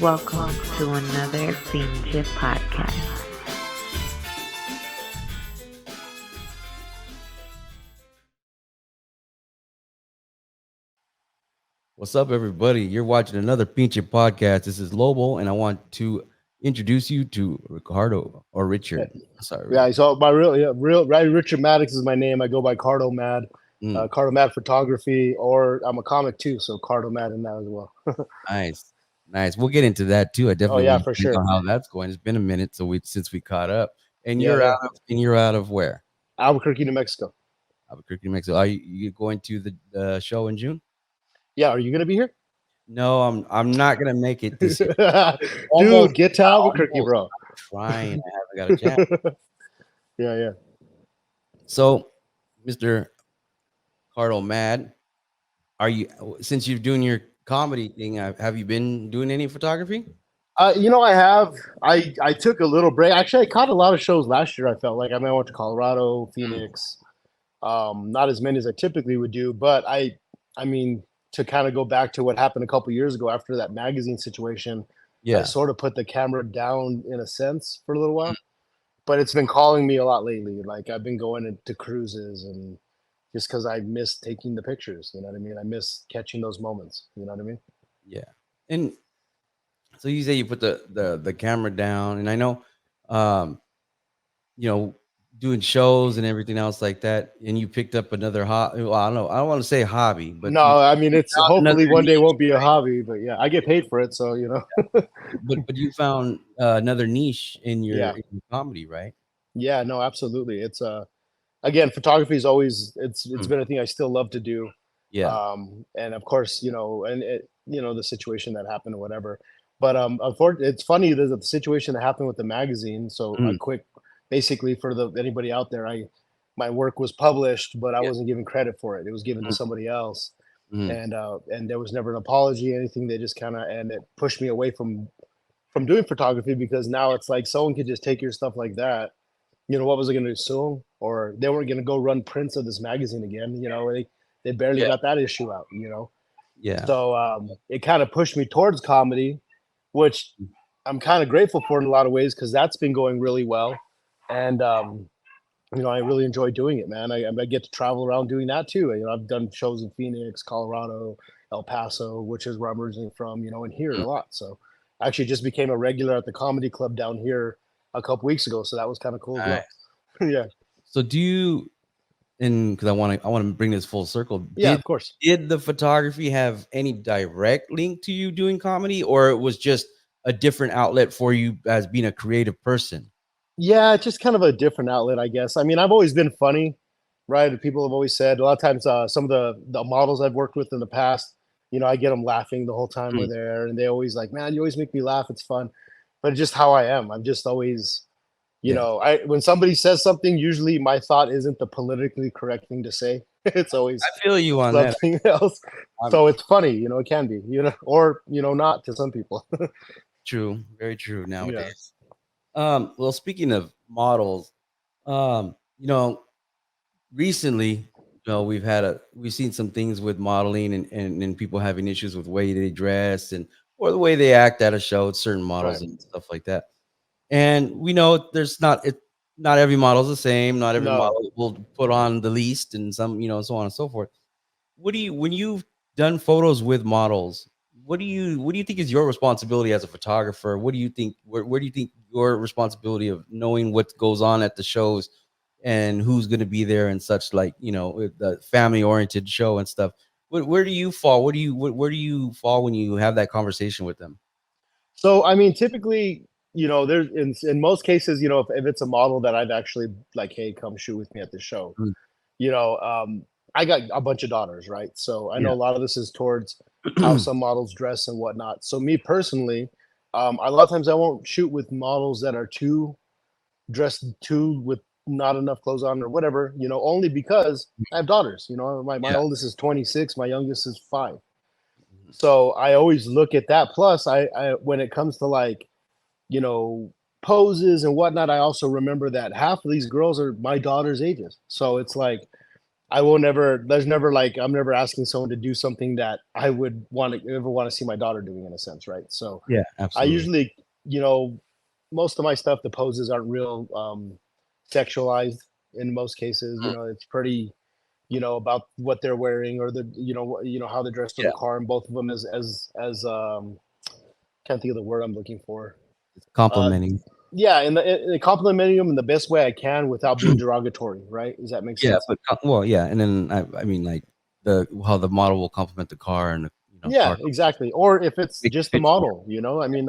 Welcome to another Pinche podcast. What's up, everybody? You're watching another Pinche podcast. This is Lobo, and I want to introduce you to Ricardo or Richard. Sorry. Yeah, so my real right. Richard Maddox is my name. I go by CardoMadd, Mm, CardoMadd Photography, or I'm a comic too, so CardoMadd in that as well. nice, nice. We'll get into that too. I Oh definitely yeah, want for to know sure. how that's going. It's been a minute, since we caught up. And Yeah, you're yeah. out of where? Albuquerque, New Mexico. Albuquerque, New Mexico. Are you going to the show in June? Yeah, are you gonna be here? No, I'm not gonna make it this year. Dude, Almost, get to Albuquerque, almost bro. trying. I haven't got a chance. Yeah, yeah. So, Mr. Cardo Mad, are you since you're doing your comedy thing? Have you been doing any photography? I have. I took a little break. Actually, I caught a lot of shows last year. I felt like I went to Colorado, Phoenix. Not as many as I typically would do, but I mean, to kind of go back to what happened a couple years ago after that magazine situation, I Yeah. sort of put the camera down in a sense for a little while, but it's been calling me a lot lately. Like I've been going into cruises and just because I miss taking the pictures, you know what I mean? I miss catching those moments, you know what I mean? Yeah. And so you say you put the camera down, and I know, um, you know, doing shows and everything else like that, and you picked up another hobby. Well, I don't know. I don't want to say hobby, but No, you I mean it's found another hopefully one day niche, won't be a hobby, but yeah, I get paid for it, so you know. but you found another niche Yeah, in your comedy, right? yeah, no, absolutely. It's again, photography is always it's Mm, been a thing I still love to do. yeah. And of course, the situation that happened or whatever. But unfortunately, it's funny there's the situation that happened with the magazine. So a Mm, quick, basically for the anybody out there, my work was published, but I yeah. wasn't given credit for it. It was given to Mm, somebody else, mm, and there was never an apology, anything. They just kind of and it pushed me away from doing photography because now it's like someone could just take your stuff like that. What was I going to assume? Or they weren't going to go run prints of this magazine again. They barely yeah. got that issue out. Yeah. So it kind of pushed me towards comedy, which I'm kind of grateful for in a lot of ways because that's been going really well. And, I really enjoy doing it, man. I get to travel around doing that too. I've done shows in Phoenix, Colorado, El Paso, which is where I'm originally from, and here Mm, a lot. So I actually just became a regular at the comedy club down here a couple weeks ago. So that was kind of cool as well. nice. Yeah. So do you and because I want to bring this full circle. Yeah, of course. Did the photography have any direct link to you doing comedy, or it was just a different outlet for you as being a creative person? Yeah, it's just kind of a different outlet, I guess. I mean, I've always been funny, right? People have always said a lot of times some of the models I've worked with in the past, I get them laughing the whole time we're Mm, there, and they always like, "Man, you always make me laugh. It's fun." But it's just how I am. I'm just always, yeah, I when somebody says something, usually my thought isn't the politically correct thing to say. It's I always feel you on that. something else. I'm So it's funny, it can be, or not to some people. true, very true Yeah. nowadays. Well, speaking of models, you know, recently, we've seen some things with modeling and people having issues with the way they dress and or the way they act at a show with certain Right. models and stuff like that. And we know not every model's the same. Not every No. model will put on the least, and some, so on and so forth. What do you when you've done photos with models? What do you think is your responsibility as a photographer? What do you think? Where do you think your responsibility of knowing what goes on at the shows and who's going to be there and such, like, with the family oriented show and stuff? Where do you fall? Where do you fall when you have that conversation with them? So, I mean, typically, there's in most cases, if it's a model that I've actually like, hey, come shoot with me at the show, Mm, you know, um, I got a bunch of daughters, right? So I know yeah. a lot of this is towards how some models dress and whatnot. So me personally, a lot of times I won't shoot with models that are too dressed too with not enough clothes on or whatever, only because I have daughters. My Yeah. oldest is 26, my youngest is 5. Mhm. So I always look at that. Plus, I when it comes to like, you know, poses and whatnot, I also remember that half of these girls are my daughter's ages. So it's like I will never. There's never like I'm never asking someone to do something that I would ever want to see my daughter doing in a sense, right? So Yeah, I absolutely. usually, most of my stuff, the poses aren't real sexualized in most cases. It's pretty, about what they're wearing or how they're dressed for Yeah, the car, and both of them as can't think of the word I'm looking for. Uh, complimenting. yeah, and complimenting them in the best way I can without being derogatory, right? Does that make Yeah, sense? but well, yeah, and then I mean, like how the model will compliment the car and the Yeah, car exactly. Or if it's make just the fits more. model, I mean,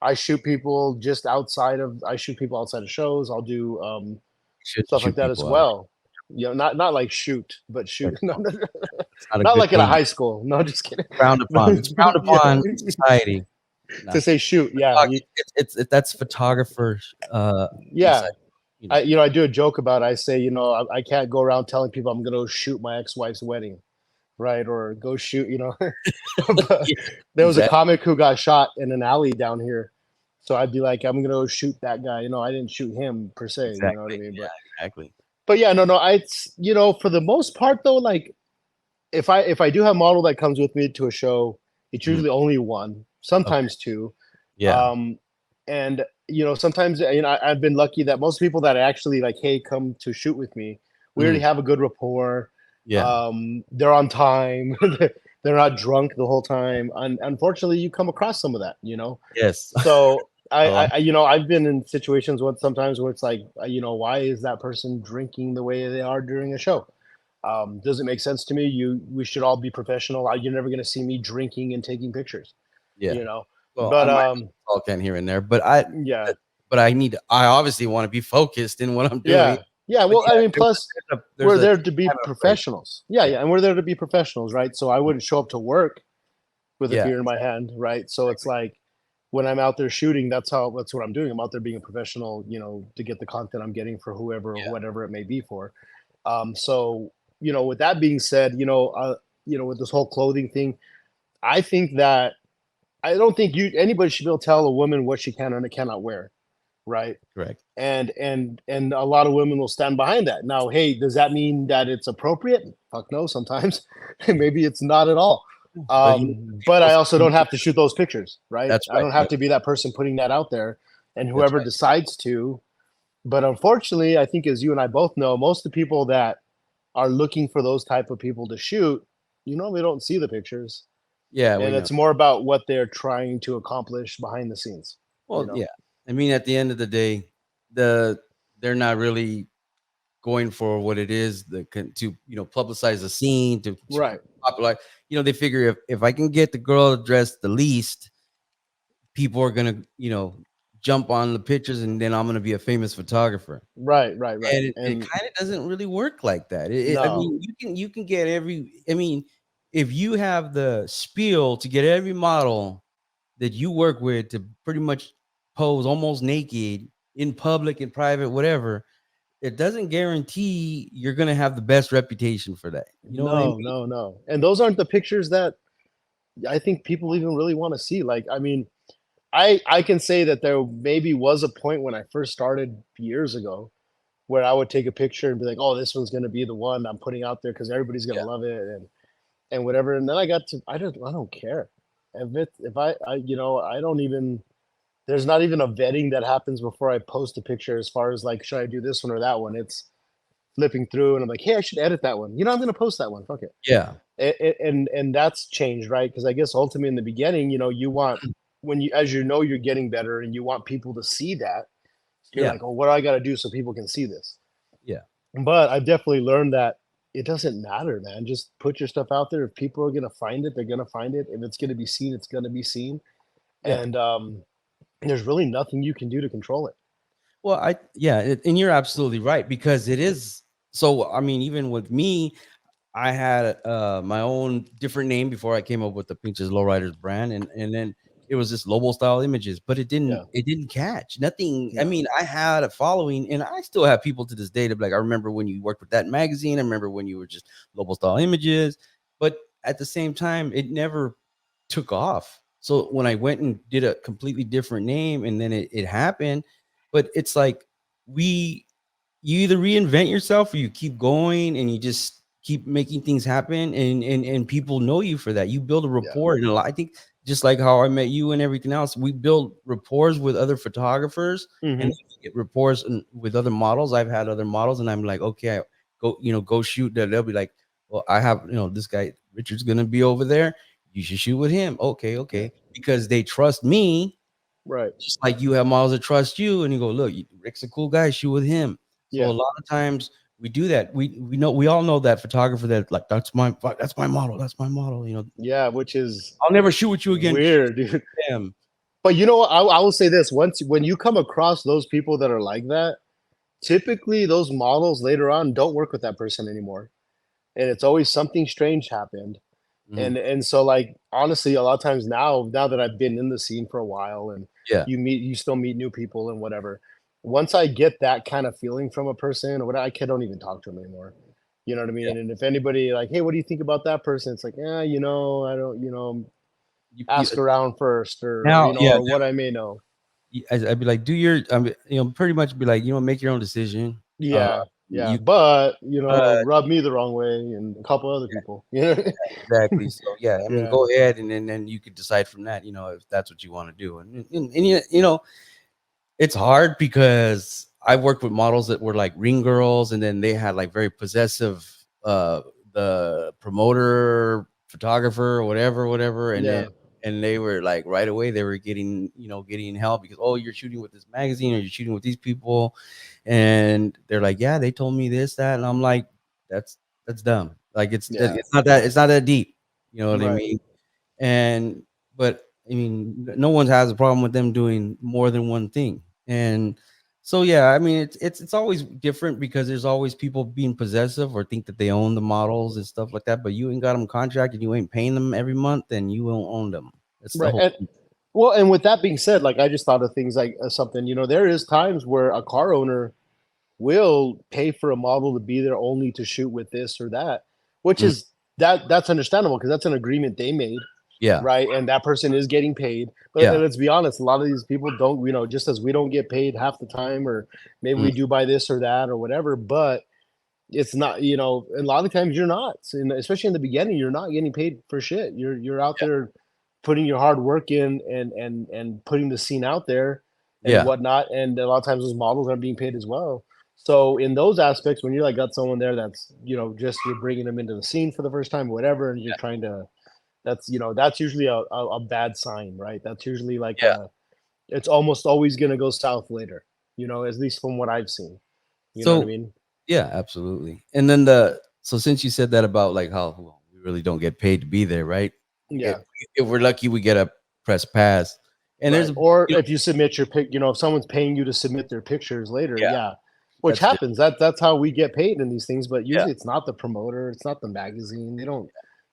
I shoot people I shoot people outside of shows. I'll do You should stuff like shoot that as people out. well. Not like shoot, but shoot. That's No, not, no, that's not a not good like in a thing. high school. No, just kidding. Frowned upon. It's frowned Yeah, upon in society. No, to say shoot. Yeah, that's photographers. yeah. Inside. You know. I do a joke about it. I say, I can't go around telling people I'm going to shoot my ex-wife's wedding, right? Or go shoot, But Yeah, there was a exactly. comic who got shot in an alley down here. So I'd be like, I'm gonna go shoot that guy. I didn't shoot him per se. You know what I Exactly. mean? Yeah. Exactly. But yeah, no, it's for the most part though, like if I do have a model that comes with me to a show, it's Mhm. usually only one, Okay. sometimes two. Yeah. Um, and sometimes I've been lucky that most people that actually like, hey, come to shoot with me, we already Mhm. have a good rapport. Yeah. They're on time. They're not drunk the whole time. And unfortunately, you come across some of that. Yes. So Oh, I've been in situations sometimes where it's like, why is that person drinking the way they are during a show? Doesn't make sense to me. We should all be professional. You're never going to see me drinking and taking pictures, yeah. you know. Well, I But might talk in here and there, but yeah, I obviously want to be focused in what I'm doing. yeah, yeah. But Well, yeah, I mean, plus there's we're a there to be time and a place. professionals. Yeah, Yeah. yeah, and we're there to be professionals, right? So I wouldn't show up to work with a Yeah. beer in my hand, right? So it's Exactly. like when I'm out there shooting, that's what I'm doing. I'm out there being a professional, to get the content I'm getting for whoever or Yeah. whatever it may be for. So with that being said, with this whole clothing thing, I think that I don't think anybody should be able to tell a woman what she can and cannot wear, right? Correct. And a lot of women will stand behind that. Now, hey, does that mean that it's appropriate? Fuck no, sometimes. Maybe it's not at all. But But I people also don't have to shoot those pictures, right? that's I right. don't have to be that person putting that out there, and That's whoever right. decides to. But unfortunately, I think as you and I both know, most of the people that are looking for those type of people to shoot, they don't see the pictures, Yeah, we and know. it's more about what they're trying to accomplish behind the scenes. Well, yeah. I mean, at the end of the day, they're not really going for what it is to publicize the scene to Right. popularize. They figure if I can get the girl dressed the least, people are gonna jump on the pictures, and then I'm gonna be a famous photographer. Right, right, right. And it And kind of doesn't really work like that. I no, mean, you can get I mean, if you have the spiel to get every model that you work with to pretty much pose almost naked in public, in private, whatever, it doesn't guarantee you're gonna have the best reputation for that. You know what I mean? no, no, no. And those aren't the pictures that I think people even really want to see. Like, I mean, I can say that there maybe was a point when I first started years ago where I would take a picture and be like, "Oh, this one's going to be the one I'm putting out there because everybody's going Yeah, to love it," and whatever. And then I don't care if I don't even. There's not even a vetting that happens before I post a picture as far as like, should I do this one or that one? It's flipping through and I'm like, hey, I should edit that one. I'm going to post that one. Fuck it. yeah, And that's changed, right? Because I guess ultimately in the beginning, you want as you're getting better and you want people to see that. You're yeah, like, oh, what do I got to do so people can see this? yeah, But I've definitely learned that it doesn't matter, man. Just put your stuff out there. If people are going to find it, they're going to find it. If it's going to be seen, it's going to be seen. yeah. And there's really nothing you can do to control it. Well, and you're absolutely right because it is. So, I mean, even with me, I had my own different name before I came up with the Pinches Lowriders brand, and then it was just Lobo style images, but it Yeah. didn't catch nothing. I No. mean, I had a following, and I still have people to this day that be like, I remember when you worked with that magazine. I remember when you were just Lobo style images, but at the same time, it never took off. So when I went and did a completely different name, and then it happened, but it's like you either reinvent yourself or you keep going and you just keep making things happen, and people know you for that. You build a rapport, and I think just like how I met you and everything else, we build rapport with other photographers, Mm-hmm. and get rapport with other models. I've had other models, and I'm like, okay, go shoot. They'll be like, well, I have, this guy Richard's gonna be over there. You should shoot with him. Okay, because they trust me. Right. Just like you have models that trust you, and you go, look, Rick's a cool guy, shoot with him. So a lot of times we do that. We all know that photographer that like that's my model. Yeah, which is I'll never shoot with you again. weird, dude. Damn. But you know what? I will say this: when you come across those people that are like that, typically those models later on don't work with that person anymore, and it's always something strange happened. Mhm. And so like honestly, a lot of times now that I've been in the scene for a while, and Yeah. you still meet new people and whatever. Once I get that kind of feeling from a person, or what, don't even talk to them anymore. You know what I mean? And if anybody like, hey, what do you think about that person? It's like, I don't, ask around first, or Now, or what I may know. I'd be like, pretty much be like, make your own decision. Yeah, you but rub me the wrong way and a couple other people. exactly. So I mean, go ahead, and then you could decide from that. If that's what you want to do, and it's hard because I worked with models that were like ring girls, and then they had like very possessive, the promoter, photographer, or whatever, and then. And they were like right away they were getting help because, oh, you're shooting with this magazine, or you're shooting with these people, and they're like, yeah, they told me this, that, and I'm like, that's dumb. Like it's not that deep, you know what I mean? And but I mean, no one has a problem with them doing more than one thing, and so I mean, it's always different because there's always people being possessive or think that they own the models and stuff like that. But you ain't got them contract and you ain't paying them every month, then you won't own them. That's the whole thing. Well, and with that being said, like I just thought of things like something. There is times where a car owner will pay for a model to be there only to shoot with this or that, which is that's understandable because that's an agreement they made. Yeah. Right. And that person is getting paid. But let's be honest, a lot of these people don't, just as we don't get paid half the time, or maybe we do buy this or that or whatever, but it's not, a lot of times you're not, especially in the beginning, you're not getting paid for shit. You're out there putting your hard work in and putting the scene out there and whatnot. And a lot of times those models aren't being paid as well. So in those aspects, when you're like got someone there that's, just you're bringing them into the scene for the first time or whatever, and you're trying to, that's usually a bad sign, right? That's usually like it's almost always going to go south later, at least from what I've seen. You know what I mean? Yeah, absolutely. And then so since you said that about like how we really don't get paid to be there, right? Yeah. If we're lucky, we get a press pass. And if you submit your pic, if someone's paying you to submit their pictures later, which happens. That's how we get paid in these things. But usually it's not the promoter, it's not the magazine.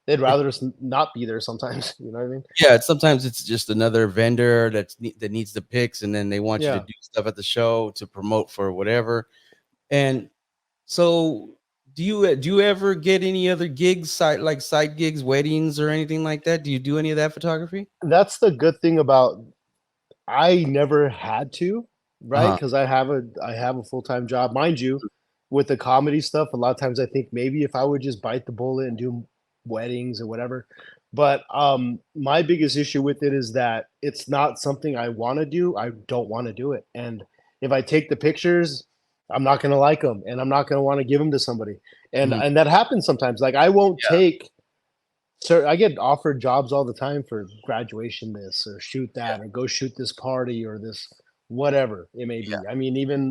They'd rather just not be there sometimes. You know what I mean? Yeah, sometimes it's just another vendor that needs the pics, and then they want you to do stuff at the show to promote for whatever. And so, do you ever get any other gigs, side gigs, weddings, or anything like that? Do you do any of that photography? That's the good thing about. I never had to, right? Because I have a full-time job, mind you. With the comedy stuff, a lot of times I think maybe if I would just bite the bullet and do weddings or whatever. But my biggest issue with it is that it's not something I want to do. I don't want to do it. And if I take the pictures, I'm not going to like them, and I'm not going to want to give them to somebody. And and that happens sometimes. Like I won't take. So I get offered jobs all the time for graduation this or shoot that or go shoot this party or this whatever it may be. I mean, even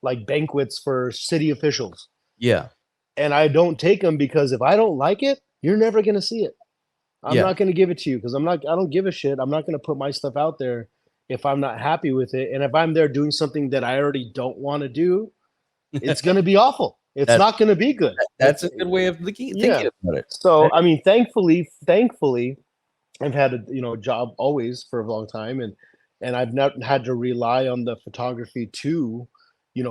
like banquets for city officials. Yeah. And I don't take them because if I don't like it, you're never going to see it. I'm not going to give it to you because I don't give a shit. I'm not going to put my stuff out there if I'm not happy with it. And if I'm there doing something that I already don't want to do, it's going to be awful. It's not going to be good. That's a good way of thinking about it. So, I mean, thankfully, I've had a job always for a long time, and I've not had to rely on the photography to,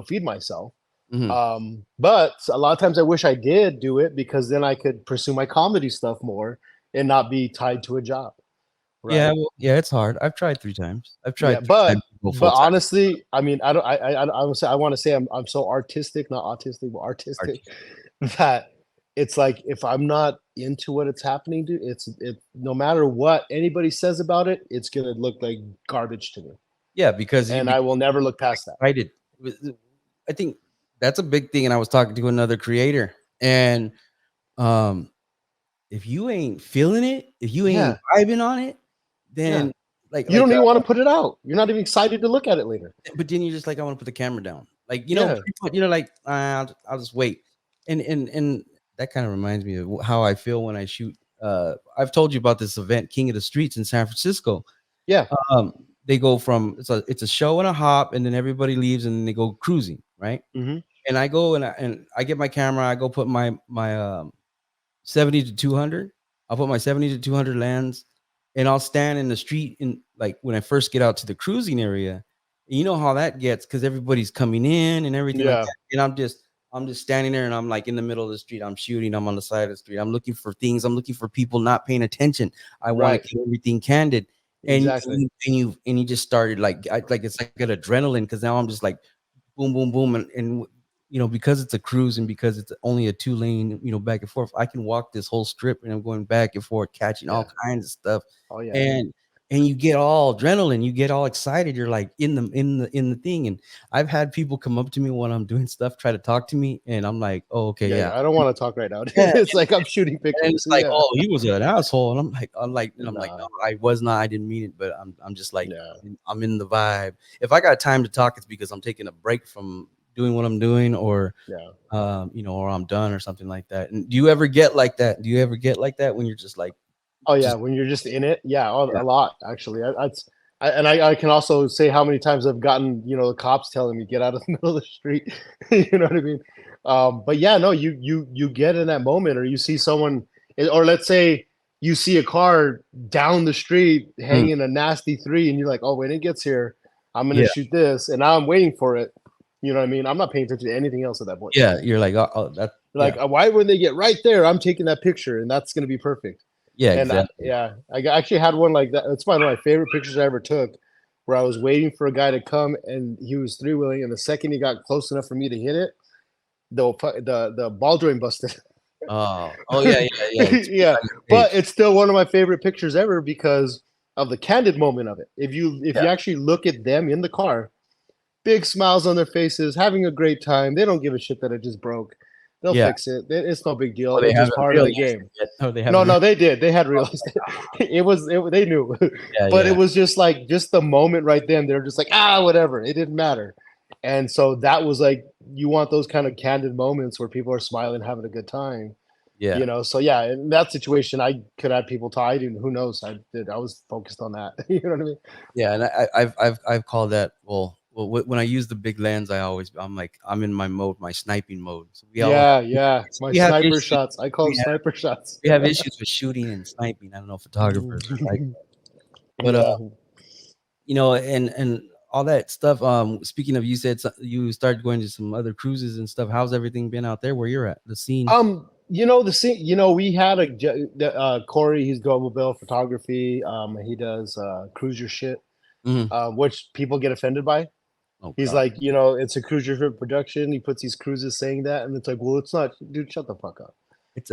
feed myself. But a lot of times I wish I did do it because then I could pursue my comedy stuff more and not be tied to a job. Right? Yeah, it's hard. I've tried 3 times. I've tried, but honestly, I mean, I want to say I'm so artistic, not autistic, but artistic that it's like if I'm not into what it's happening to, it no matter what anybody says about it, it's gonna look like garbage to me, Yeah, because you and I will never look past that. excited. I think that's a big thing. And I was talking to another creator, and um, if you ain't feeling it, if you ain't vibing on it, then you don't even want to put it out. You're not even excited to look at it later. but then you're just like, I want to put the camera down. Like, you know, like I'll just wait. And that kind of reminds me of how I feel when I shoot. I've told you about this event, King of the Streets in San Francisco. Yeah. They go from it's a show and a hop, and then everybody leaves and then they go cruising, right? Mm-hmm. And I go and I get my camera, I go put my 70 to 200. I'll put my 70 to 200 lens, and I'll stand in the street in like when I first get out to the cruising area. You know how that gets because everybody's coming in and everything like that. And I'm just standing there and I'm like in the middle of the street. I'm shooting. I'm on the side of the street. I'm looking for things. I'm looking for people not paying attention. I want to keep everything candid. And, and you just started like it's like an adrenaline because now I'm just like boom, boom, boom. And you know, because it's a cruise and because it's only a 2-lane, you know, back and forth, I can walk this whole strip and I'm going back and forth, catching all kinds of stuff. Oh yeah. And you get all adrenaline, you get all excited. You're like in the thing. And I've had people come up to me when I'm doing stuff, try to talk to me, and I'm like, oh, okay, yeah. I don't want to talk right now. It's like I'm shooting pictures. And it's like, oh, he was an asshole. And I'm like, no, I was not. I didn't mean it, but I'm just like, I'm in the vibe. If I got time to talk, it's because I'm taking a break from doing what I'm doing, or you know, or I'm done or something like that. And do you ever get like that? Do you ever get like that when you're just like, oh yeah, when you're just in it? Yeah, a lot actually. I can also say how many times I've gotten, you know, the cops telling me get out of the middle of the street. You know what I mean? But yeah, no, you get in that moment, or you see someone, or let's say you see a car down the street hanging a nasty 3, and you're like, oh, when it gets here, I'm gonna shoot this, and now I'm waiting for it. You know what I mean? I'm not paying attention to anything else at that point. Yeah, you're like, oh, that. Like, why would they get right there? I'm taking that picture, and that's gonna be perfect. Yeah, and exactly. I actually had one like that. It's one of my favorite pictures I ever took, where I was waiting for a guy to come, and he was 3-wheeling, and the second he got close enough for me to hit it, the ball joint busted. Oh yeah. Yeah. But it's still one of my favorite pictures ever because of the candid moment of it. If you actually look at them in the car, big smiles on their faces, having a great time. They don't give a shit that it just broke. They'll fix it. It's no big deal. It's just part of the game. No, they did. They had realized it. They knew. But it was just like the moment right then. They're just like, whatever. It didn't matter. And so that was like, you want those kind of candid moments where people are smiling, having a good time. Yeah. You know, so yeah, in that situation, I could have people tied, and who knows? I was focused on that. You know what I mean? Yeah, and I've called that when I use the big lens, I'm like, I'm in my mode, my sniping mode. So my sniper shots. I call them sniper shots. We have issues with shooting and sniping. I don't know, photographers, right? But you know, and all that stuff. Speaking of, you said you started going to some other cruises and stuff. How's everything been out there where you're at? The scene. You know, the scene. You know, we had Corey. He's Global Bill Photography. He does cruiser shit, which people get offended by. Oh, he's like, you know, it's a cruiser production. He puts these cruises saying that, and it's like, well, it's not, dude. Shut the fuck up.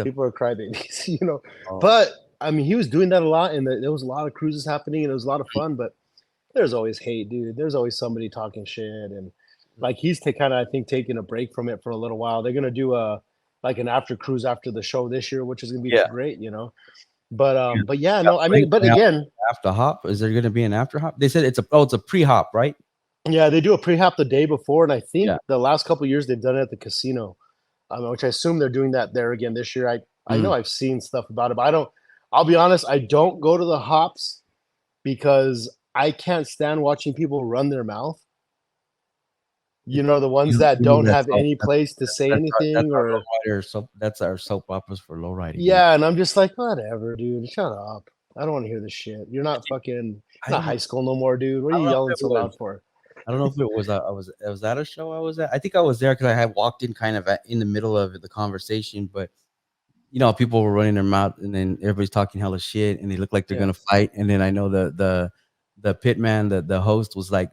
People are crybabies, you know. But I mean, he was doing that a lot, and there was a lot of cruises happening, and it was a lot of fun. But there's always hate, dude. There's always somebody talking shit, and like he's kind of, I think, taking a break from it for a little while. They're gonna do like an after cruise after the show this year, which is gonna be great, you know. But yeah, no, I mean, but again, after hop, is there gonna be an after hop? They said it's a pre-hop, right? Yeah, they do a pre-hop the day before, and I think the last couple of years they've done it at the casino, which I assume they're doing that there again this year. I know I've seen stuff about it, but I'll be honest, I don't go to the hops because I can't stand watching people run their mouth. You know, the ones that don't have any place to say anything, or that's our soap operas for low riding. Yeah, and I'm just like, whatever, dude. Shut up. I don't want to hear this shit. You're not not high school no more, dude. What are you yelling so loud for? I don't know if it was was that a show I was at? I think I was there because I had walked in kind of in the middle of the conversation, but you know, people were running their mouth, and then everybody's talking hella shit, and they look like they're gonna fight. And then I know the pit man, the host was like,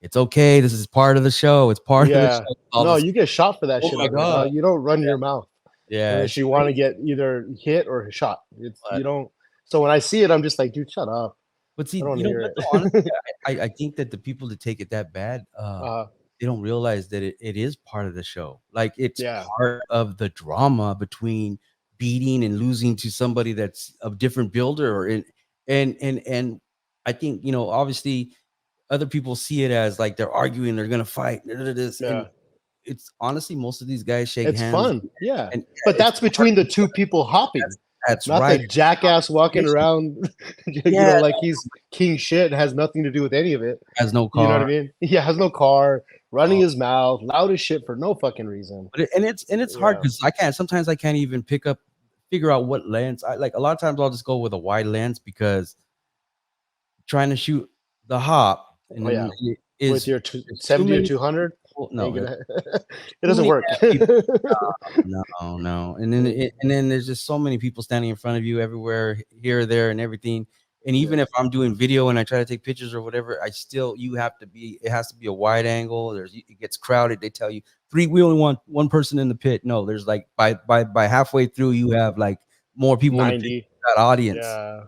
it's okay. This is part of the show. It's part of the show. No, you get shot for that shit. My God. You don't run your mouth. Yeah, unless it's you want to crazy. get either hit or shot. It's But, you don't. So when I see it, I'm just like, dude, shut up. but see, I don't want you to know hear what? Though, honestly, it. I think that the people that take it that bad, uh, they don't realize that it is part of the show. Like it's yeah, part of the drama between beating and losing to somebody that's a different builder, or and I think obviously other people see it as like they're arguing, they're gonna fight, this, yeah. and it's honestly most of these guys shake It's hands, fun, yeah. and But it's that's part between of the the show. two people hopping, That's not the right. jackass walking Conversation. around, Yeah, like he's king shit, has nothing to do with any of it. has no You know what I car. mean? Yeah, has no car, running Oh, his mouth, loud as shit for no fucking reason. but it's hard Yeah, because sometimes I can't even figure out what lens. I like a lot of times I'll just go with a wide lens because trying to shoot the hop and oh then yeah. With your there's too 70 or many 200, people. ain't No, gonna. It too doesn't many work. bad people. No, no, and then there's just so many people standing in front of you everywhere, here, there, and everything. And even Yeah, if I'm doing video and I try to take pictures or whatever, it has to be a wide angle. It gets crowded. They tell you we only want one person in the pit. No, there's like by halfway through, you have like more people in the pit, 90. that audience, Yeah. you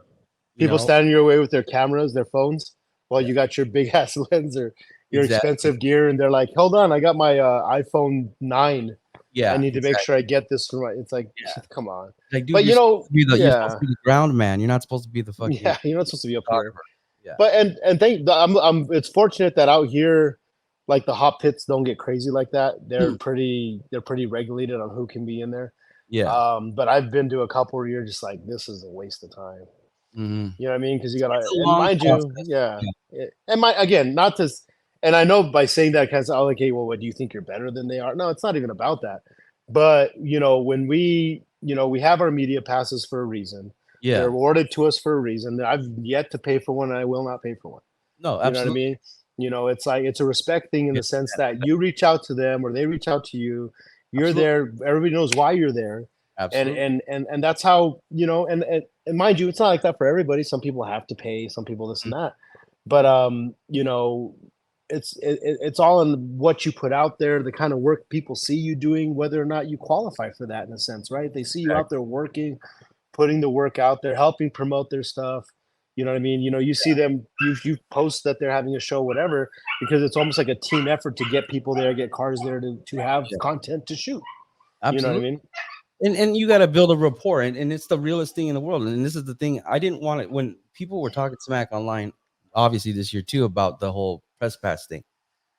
People know? standing your way with their cameras, their phones, while Yeah, you got your big ass lens or your exactly. expensive gear, and they're like, "Hold on, I got my iPhone 9. I Yeah, need to make exactly. sure I get this right." It's like, Yeah. come on. Like, dude, But you're supposed yeah, to be the ground man. You're not supposed to be the fucking yeah, you're not supposed to be up here. photographer. Yeah. But I'm it's fortunate that out here, like the hot pits don't get crazy like that. Hmm. They're pretty regulated on who can be in there. Yeah. But I've been to a couple where you're just like, this is a waste of time. Mhm. You know what I mean? Because you gotta, It's a and long mind you, process. yeah, Yeah. and my again, not to, and I know by saying that kind of, oh, okay, well, what do you think you're better than they are? No, it's not even about that. But when we have our media passes for a reason. They're Yeah. awarded to us for a reason. I've yet to pay for one, and I will not pay for one. No, You know what I absolutely. mean? It's like it's a respect thing in Yeah, the sense that you reach out to them or they reach out to you. You're absolutely. there. Everybody knows why you're there, and Absolutely. and that's how and mind you, it's not like that for everybody. Some people have to pay. Some people this Mm. and that. But it's all in what you put out there, the kind of work people see you doing, whether or not you qualify for that in a sense, right? They see you out Exactly. there working, putting the work out there, helping promote their stuff. You know what I mean? You see them, you post that they're having a show, whatever, because it's almost like a team effort to get people there, get cars there to have Yeah. content to shoot. You know what I Absolutely. mean? And you gotta build a rapport, and it's the realest thing in the world. And this is the thing, I didn't want it when people were talking smack online, obviously this year too, about the whole press pass thing.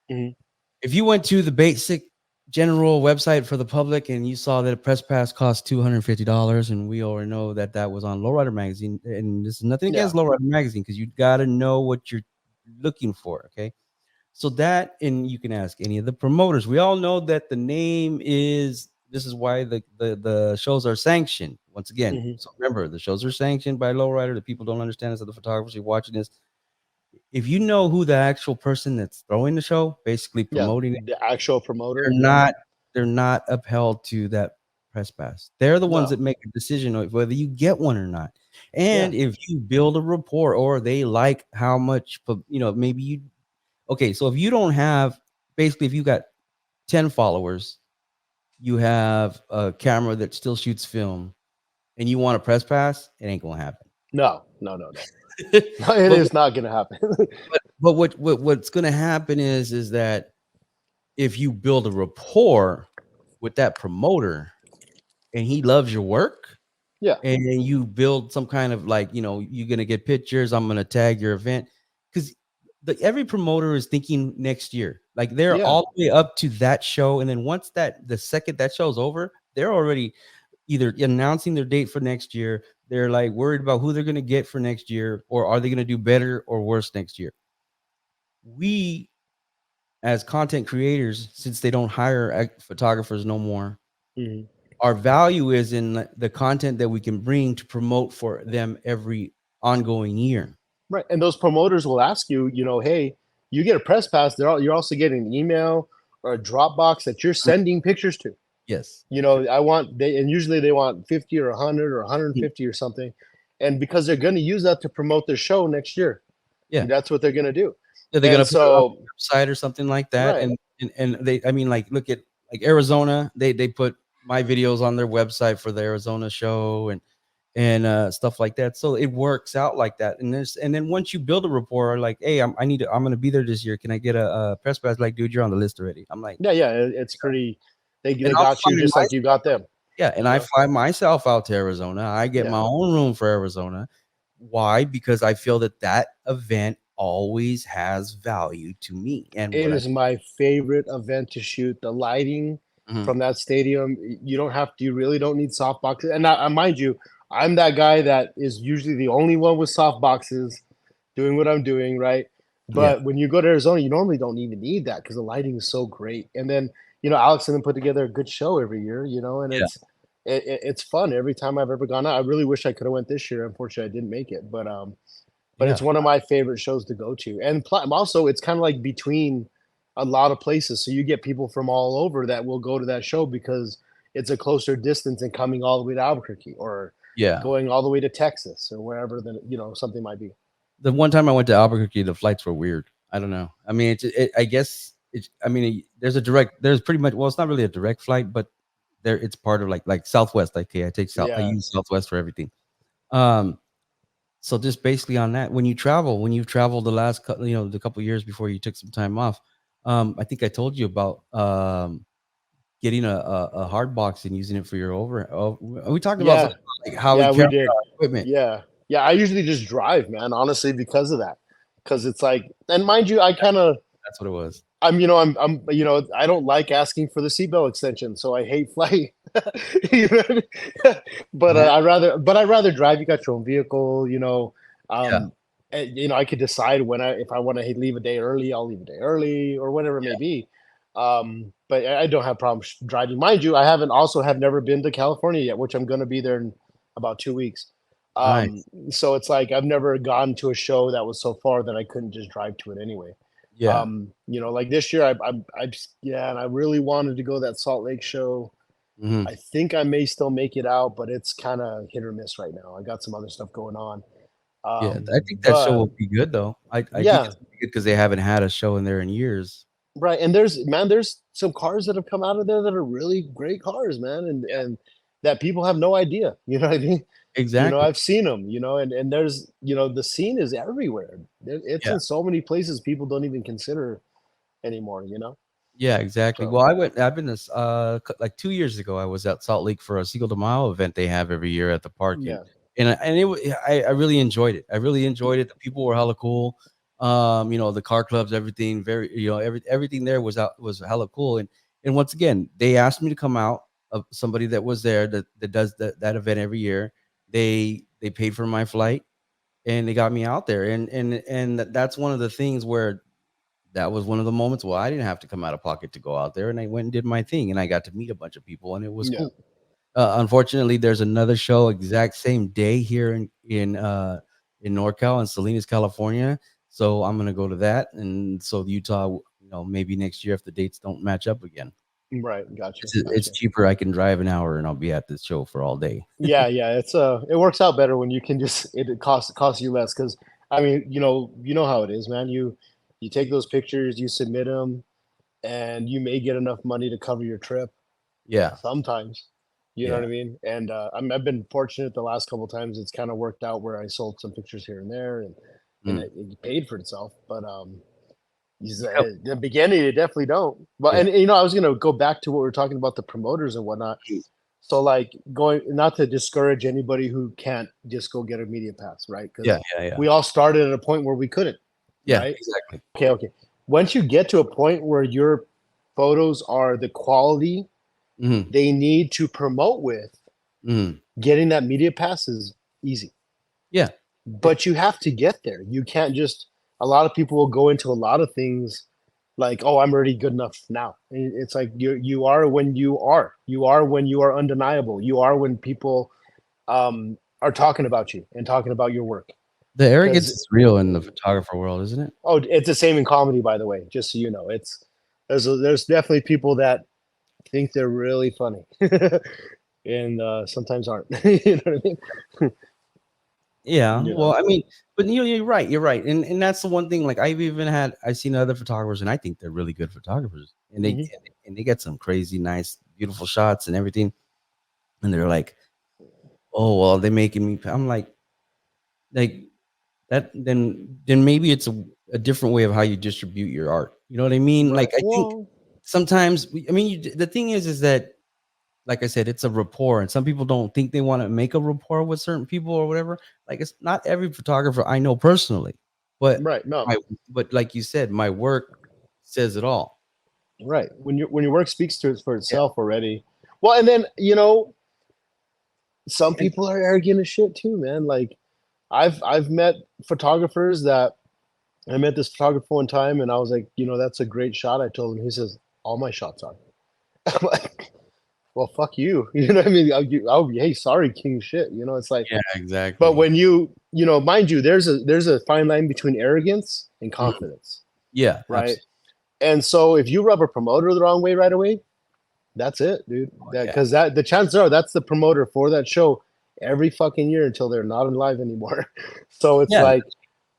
Mhm. If you went to the basic general website for the public and you saw that a press pass cost $250, and we already know that that was on Lowrider magazine, and this is nothing Yeah. against Lowrider magazine because you got to know what you're looking for. Okay, so that, and you can ask any of the promoters. We all know that the name is. This is why the shows are sanctioned. Once again, Mhm. so remember, the shows are sanctioned by Lowrider. The people don't understand this. Of the photographers you're watching this, if you know who the actual person that's throwing the show, basically Yeah. promoting it, The actual they're promoter. Yeah. not they're not upheld to that press pass. They're the ones No. that make a decision of whether you get one or not. Yeah. And if you build a rapport or they like how much, maybe you okay. So if you don't have, basically, if you got 10 followers, you have a camera that still shoots film, and you want a press pass, it ain't gonna happen. No. No. No. No. but It is not going to happen. what's gonna happen is that if you build a rapport with that promoter and he loves your work, Yeah. and then you build some kind of like, you're gonna get pictures, I'm gonna tag your event, because every promoter is thinking next year, like they're Yeah. all the way up to that show, and then once the second that show's over, they're already either announcing their date for next year, they're like worried about who they're gonna get for next year, or are they gonna do better or worse next year. We, as content creators, since they don't hire photographers no more, Mhm. our value is in the content that we can bring to promote for them every ongoing year. Right. And those promoters will ask you, hey, you get a press pass. You're also getting an email or a Dropbox that you're sending pictures to. Yes. And usually they want 50 or 100 or 150 or something. And because they're going to use that to promote their show next year. Yeah. That's what they're going to do. Yeah, they're And gonna put it on so, the website or something like that. right. And they, I mean, like, look at like Arizona, they put my videos on their website for the Arizona show and stuff like that. So it works out like that. And then once you build a rapport, like, hey, I'm going to be there this year. Can I get a press pass? Like, dude, you're on the list already. I'm like, Yeah, it's pretty. They and I'll got you fly just like you got them. yeah, and I fly myself out to Arizona. I get my own room for Arizona. Why? Because I feel that event always has value to me. And it is my favorite event to shoot. The lighting from that stadium, you really don't need soft boxes. And mind you, I'm that guy that is usually the only one with soft boxes doing what I'm doing, right? But when you go to Arizona, you normally don't even need that because the lighting is so great. And then, Alex and them put together a good show every year, and it's fun every time I've ever gone out. I really wish I could have went this year. Unfortunately, I didn't make it, but it's one of my favorite shows to go to. And also, it's kind of like between a lot of places. So you get people from all over that will go to that show because it's a closer distance than coming all the way to Albuquerque or going all the way to Texas or wherever something might be. The one time I went to Albuquerque, the flights were weird. I don't know. I mean, I guess there's pretty much, well, it's not really a direct flight, but it's part of like Southwest. Like, I I use Southwest for everything. So just basically on that, when you've traveled the last the couple years before you took some time off, I think I told you about getting a hard box and using it for your we talked about like how we carry our equipment. Yeah, I usually just drive, man, honestly, because of that. Because it's like, and mind you, I kind of that's what it was. I don't like asking for the seatbelt extension, so I hate flight. But I'd rather drive. You got your own vehicle, and, I could decide if I want to leave a day early, I'll leave a day early or whatever it may be. But I don't have problems driving. Mind you, I have never been to California yet, which I'm going to be there in about 2 weeks. Nice. So it's like I've never gone to a show that was so far that I couldn't just drive to it anyway. Yeah. Like this year, and I really wanted to go to that Salt Lake show. I think I may still make it out, but it's kind of hit or miss right now. I got some other stuff going on. I think that show will be good though. I think it's good because they haven't had a show in there in years. Right, and there's some cars that have come out of there that are really great cars, man, and that people have no idea. You know what I mean? Exactly. I've seen them. And there's the scene is everywhere. It's in so many places people don't even consider anymore. Yeah, exactly. So. Well, I've been this like 2 years ago. I was at Salt Lake for a Cinco de Mayo event they have every year at the park. I really enjoyed it. I really enjoyed it. The people were hella cool. The car clubs, everything, everything there was hella cool. And once again, they asked me to come out. Of somebody that was there that does that event every year. They paid for my flight and they got me out there. And that's one of the things where that was one of the moments where I didn't have to come out of pocket to go out there, and I went and did my thing, and I got to meet a bunch of people, and it was cool. Unfortunately, there's another show exact same day here in NorCal in Salinas, California. So I'm gonna go to that, and so Utah, maybe next year if the dates don't match up again. Right, gotcha. It's cheaper. I can drive an hour and I'll be at this show for all day. Yeah, it's it works out better when you can it costs you less because I mean you know how it is, man. You take those pictures, you submit them, and you may get enough money to cover your trip. Yeah, sometimes, you know what I mean. And I've been fortunate the last couple of times. It's kind of worked out where I sold some pictures here and there, and it paid for itself. But in the beginning, it definitely don't. But and I was gonna go back to what we were talking about the promoters and whatnot. So like not to discourage anybody who can't just go get a media pass, right? Because we all started at a point where we couldn't. Yeah, right? Exactly. Okay. Once you get to a point where your photos are the quality they need to promote with, getting that media pass is easy. Yeah. But you have to get there. You can't just. A lot of people will go into a lot of things like, oh, I'm already good enough now. It's like you are when you are. You are when you are undeniable. You are when people are talking about you and talking about your work. The arrogance is real in the photographer world, isn't it? Oh, it's the same in comedy, by the way, just so you know. There's definitely people that think they're really funny and sometimes aren't. You know what I mean? Yeah. Well, I mean, but you're right. You're right. And that's the one thing, like I've seen other photographers and I think they're really good photographers and they get some crazy nice beautiful shots and everything. And they're like, oh, well, they're making me. I'm like that. Then maybe it's a different way of how you distribute your art. You know what I mean? Right. Like, I think Well, sometimes, the thing is that, like I said, it's a rapport, and some people don't think they want to make a rapport with certain people or whatever. Like, it's not every photographer I know personally, but right. No. but like you said, my work says it all. Right. When your work speaks to it for Yeah. itself already. Well, and then some people are arrogant as shit too, man. Like I've met photographers that I met this photographer one time, and I was like, that's a great shot. I told him. He says, all my shots are. I'm like, well, fuck you. You know what I mean? Hey, sorry, king shit. It's like, Yeah, exactly. but when mind you, there's a fine line between arrogance and confidence. Yeah, Right. absolutely. And so if you rub a promoter the wrong way right away, that's it, dude. Because the chances are that's the promoter for that show every fucking year until they're not alive anymore. So it's like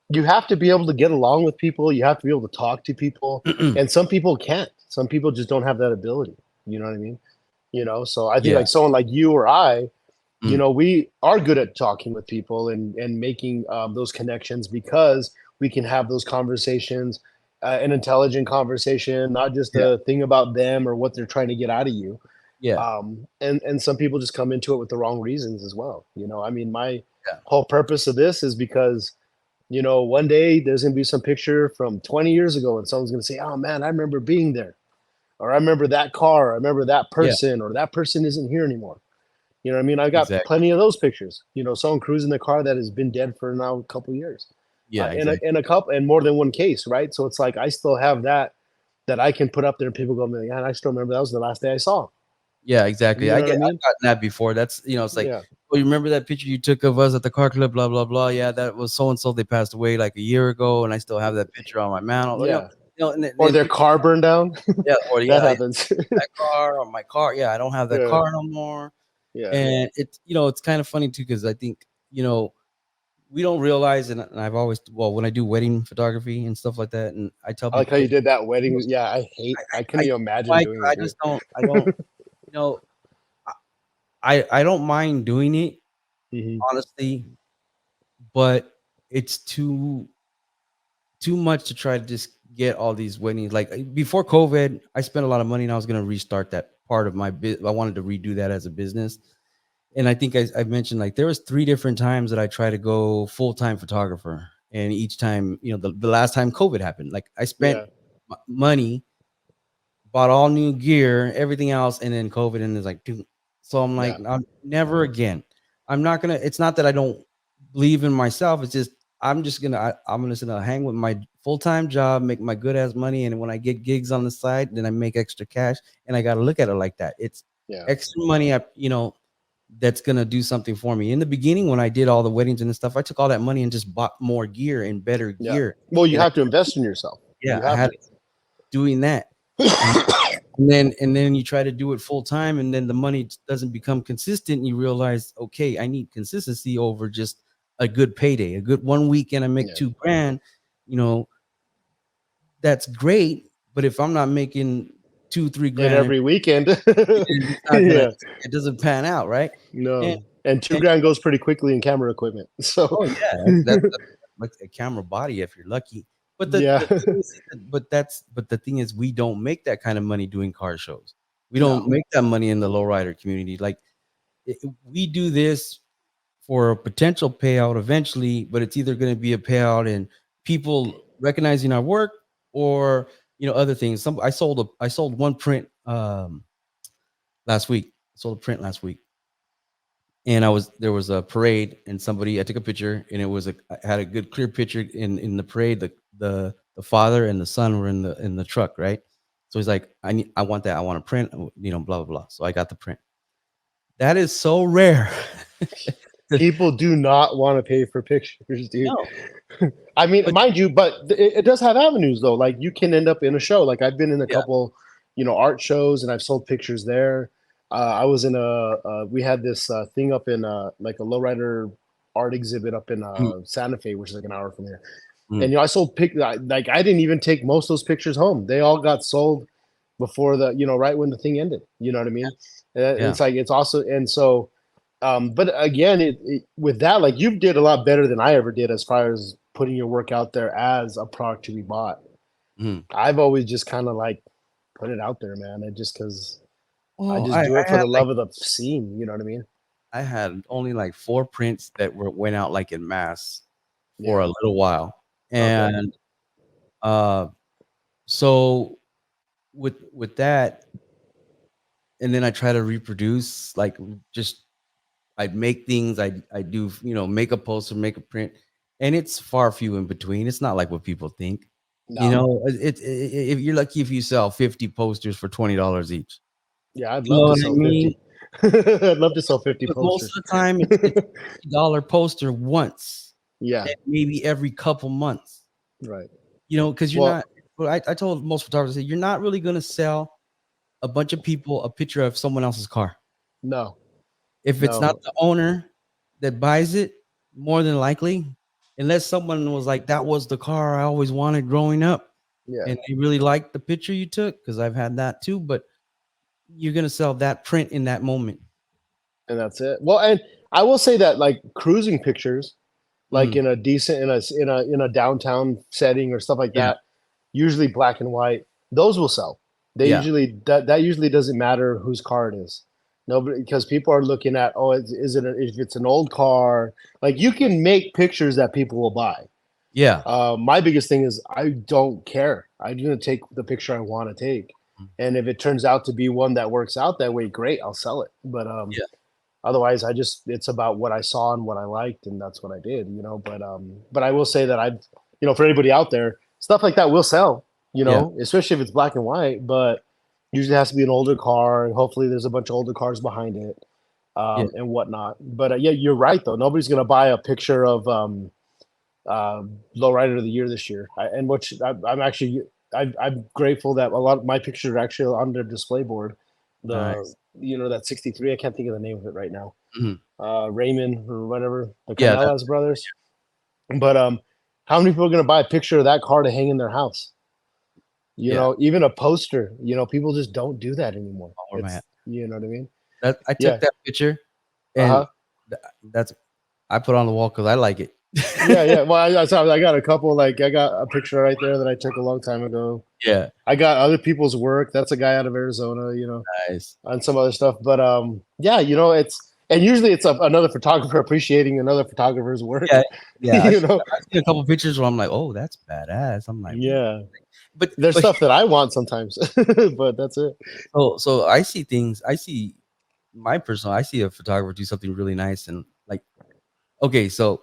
you have to be able to get along with people. You have to be able to talk to people. And some people can't. Some people just don't have that ability. You know what I mean? So I think like someone like you or I, we are good at talking with people and making those connections because we can have those conversations. An intelligent conversation, not just a thing about them or what they're trying to get out of you. Yeah. And some people just come into it with the wrong reasons as well. My whole purpose of this is because, one day there's going to be some picture from 20 years ago and someone's going to say, oh man, I remember being there, or I remember that car, or I remember that person, or that person isn't here anymore. You know what I mean? I got plenty of those pictures, someone cruising the car that has been dead for now a couple of years. Yeah, in a couple and more than one case, right? So it's like I still have that I can put up there, and people go, man, I still remember that was the last day I saw. Yeah, exactly. You know I've gotten that before. That's it's like, oh, you remember that picture you took of us at the car club, blah blah blah. Yeah, that was so and so. They passed away like a year ago, and I still have that picture on my mantle. Yeah, and or their car burned down. Yeah, or that happens. That car or my car. Yeah, I don't have that car no more. Yeah, and it's kind of funny too, because I think we don't realize, and I've always, when I do wedding photography and stuff like that, and I tell people, I like how you did that wedding. Yeah, I couldn't even imagine doing it. I just don't, I don't mind doing it, honestly, but it's too much to try to just get all these weddings. Like before COVID, I spent a lot of money, and I was going to restart that part of my business. I wanted to redo that as a business. And I think I mentioned, like, there was 3 different times that I tried to go full-time photographer. And each time, the last time COVID happened, like I spent money, bought all new gear, everything else. And then COVID, and it's like, dude. So I'm like, I'm never again. I'm not going to, it's not that I don't believe in myself. It's just, I'm just going to, I'm just going to hang with my full-time job, make my good ass money. And when I get gigs on the side, then I make extra cash. And I got to look at it like that. It's extra money. That's going to do something for me. In the beginning, when I did all the weddings and stuff, I took all that money and just bought more gear and better gear. Well, you have to invest in yourself. Yeah, I had doing that. and then you try to do it full time, and then the money doesn't become consistent. And you realize, okay, I need consistency over just a good payday. A good one weekend I make $2,000, that's great. But if I'm not making $2-3 grand every weekend, it doesn't pan out, right? No, and $2,000 goes pretty quickly in camera equipment. So that's like a camera body if you're lucky. But the thing is, we don't make that kind of money doing car shows. We don't make that money in the lowrider community. Like, we do this for a potential payout eventually, but it's either going to be a payout in people recognizing our work, or other things. I sold one print last week. I sold a print last week, and there was a parade, and I took a picture, and I had a good clear picture in the parade. The father and the son were in the truck, right? So he's like, I want that. I want a print, blah blah blah. So I got the print. That is so rare. People do not want to pay for pictures, dude. No. I mean, mind you, but it does have avenues though. Like, you can end up in a show. Like, I've been in a couple, art shows, and I've sold pictures there. I was in we had this thing up in like a lowrider art exhibit up in Santa Fe, which is like an hour from here. And I sold like, I didn't even take most of those pictures home. They all got sold before the, right when the thing ended. You know what I mean? Yeah. It's like, it's also, and so, but again, with that, like you did a lot better than I ever did as far as putting your work out there as a product to be bought. Mhm. I've always just kind of like put it out there, man. And just because I Well, just do it for had the love of the scene. You know what I mean? I had only like 4 prints that went out like in mass for Yeah. a little while, Okay. and so with that, and then I try to reproduce like just I'd make things, I do make a poster, make a print, and it's far few in between. It's not like what people think. You No. know, if you're lucky if you sell 50 posters for $20 each. Yeah, I'd You know love to what I sell mean? 50. I'd love to sell 50 But most posters. of the time, it's $50 poster once, Yeah, and maybe every couple months. right. You know, because you're Well, not. Well, I told most photographers, you're not really going to sell a bunch of people a picture of someone else's car. no, If it's not no. the owner that buys it, more than likely, unless someone was like, that was the car I always wanted growing up, Yeah, and they really liked the picture you took, because I've had that too. But you're gonna sell that print in that moment. and that's it. Well, and I will say that like cruising pictures, like Mhm. in a decent in a downtown setting or stuff like Yeah. that, usually black and white, those will sell. They Yeah. usually that usually doesn't matter whose car it is. Nobody, because people are looking at, oh, is it if it's an old car, like you can make pictures that people will buy. Yeah. My biggest thing is I don't care. I'm gonna take the picture I want to take, Mhm. and if it turns out to be one that works out that way, great, I'll sell it. But Yeah. otherwise, it's about what I saw and what I liked, and that's what I did. But I will say that for anybody out there, stuff like that will sell. Yeah. Especially if it's black and white. But usually it has to be an older car, and hopefully there's a bunch of older cars behind it, Yeah. and whatnot. But yeah, you're right though. Nobody's gonna buy a picture of Lowrider of the year this year, I'm grateful that a lot of my pictures are actually on their display board. Nice. That 63. I can't think of the name of it right now. Mhm. Raymond or whatever, the Yeah, Canellas brothers. But how many people are going to buy a picture of that car to hang in their house? Yeah. Even a poster. People just don't do that anymore. All right, man. You know what I mean? That I Yeah. took that picture, and Uh-huh. that's I put on the wall because I like it. Yeah. Well, I got a couple. Like I got a picture right there that I took a long time ago. Yeah. I got other people's work. That's a guy out of Arizona. Nice. And some other stuff. But yeah, and usually it's another photographer appreciating another photographer's work. Yeah. Yeah. You I've know? seen a couple pictures where I'm like, oh, that's badass. I'm like, Yeah. but There's stuff that I want sometimes, but that's it. So I see things. I see I see a photographer do something really nice, and like, okay, so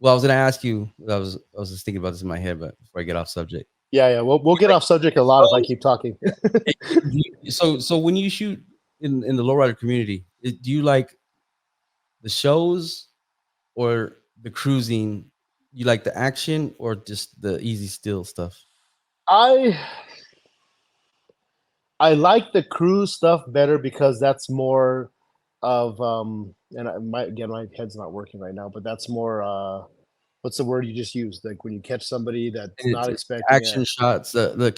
I was gonna ask you. I was just thinking about this in my head, but before I get off subject. Yeah. We'll get off subject a lot if I keep talking. So when you shoot in the lowrider community, do you like the shows or the cruising? You like the action or just the easy still stuff? I like the cruise stuff better because that's more of and my head's not working right now, but that's more what's the word you just used? Like when you catch somebody that's And not it's expecting action it. shots, the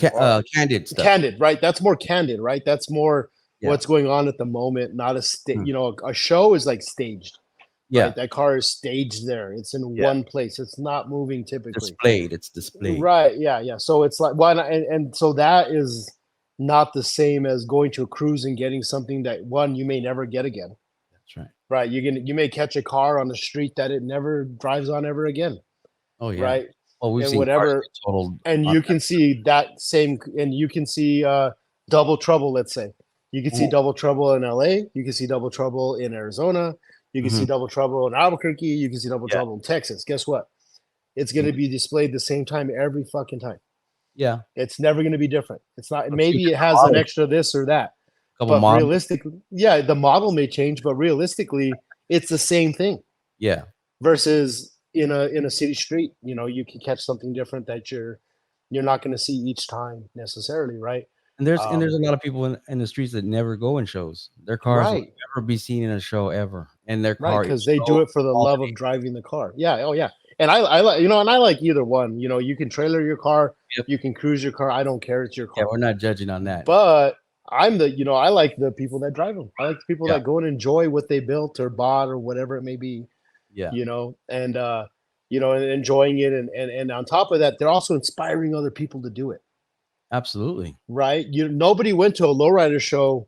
candid stuff. Candid, right? That's more candid, right? That's more Yeah. what's going on at the moment, not a show is like staged. Yeah. Right? That car is staged there. It's in Yeah. one place. It's not moving typically. It's displayed. Right. Yeah. So it's like and so that is not the same as going to a cruise and getting something that you may never get again. That's right. Right. You may catch a car on the street that it never drives on ever again. Oh yeah. Right. Oh, we've And seen whatever- cars get totaled. And you can see that same, and you can see Double Trouble, let's say. You can see Mhm. Double Trouble in LA. You can see Double Trouble in Arizona. You can see Double Trouble in Albuquerque. You can see Double Yeah. Trouble in Texas. Guess what? It's going to be displayed the same time every fucking time. Yeah. It's never going to be different. It's not. But Maybe you it has an extra this or that. Couple But models. realistically, yeah, the model may change, but realistically, it's the same thing. Yeah. Versus in a city street, you can catch something different that you're not going to see each time necessarily, right? And there's a lot of people in the streets that never go in shows. Their cars will Right. never be seen in a show ever. And their Right, car because is they so do it for the love quality. of driving the car. Yeah. Oh, yeah. And I like, you know, and I like either one. You know, you can trailer your car, Yep. you can cruise your car. I don't care. It's your Yeah, car. we're not judging on that. But I'm the, you know, I like the people that drive them. I like the people Yeah. that go and enjoy what they built or bought or whatever it may be. Yeah. You know, and and enjoying it, and on top of that, they're also inspiring other people to do it. Absolutely. Right? Nobody went to a lowrider show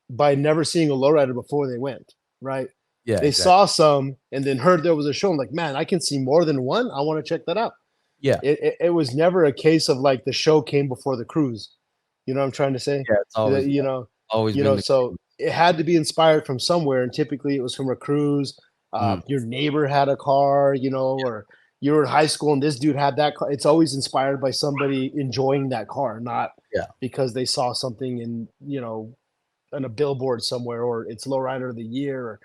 by never seeing a lowrider before they went. Right? Yeah. They Exactly. saw some and then heard there was a show. I'm like, man, I can see more than one. I want to check that out. Yeah. It was never a case of like the show came before the cruise. You know what I'm trying to say? Yeah. It's always always been the So it had to be inspired from somewhere, and typically it was from a cruise. Your neighbor had a car, or you were in high school and this dude had that car. It's always inspired by somebody enjoying that car, not because they saw something in on a billboard somewhere, or it's lowrider of the year, or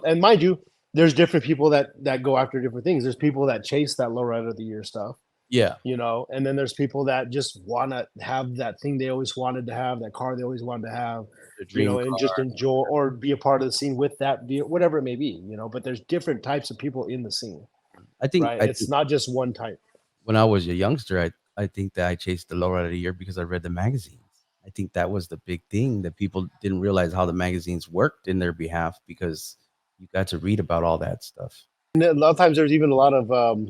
and mind you, there's different people that go after different things. There's people that chase that lowrider of the year stuff. Yeah. And then there's people that just want to have that thing they always wanted to have, that car they always wanted to have, and just enjoy or be a part of the scene with that, whatever it may be, but there's different types of people in the scene. I think it's not just one type. When I was a youngster, I think that I chased the lowrider of the year because I read the magazines. I think that was the big thing, that people didn't realize how the magazines worked in their behalf, because you got to read about all that stuff. And a lot of times there's even a lot of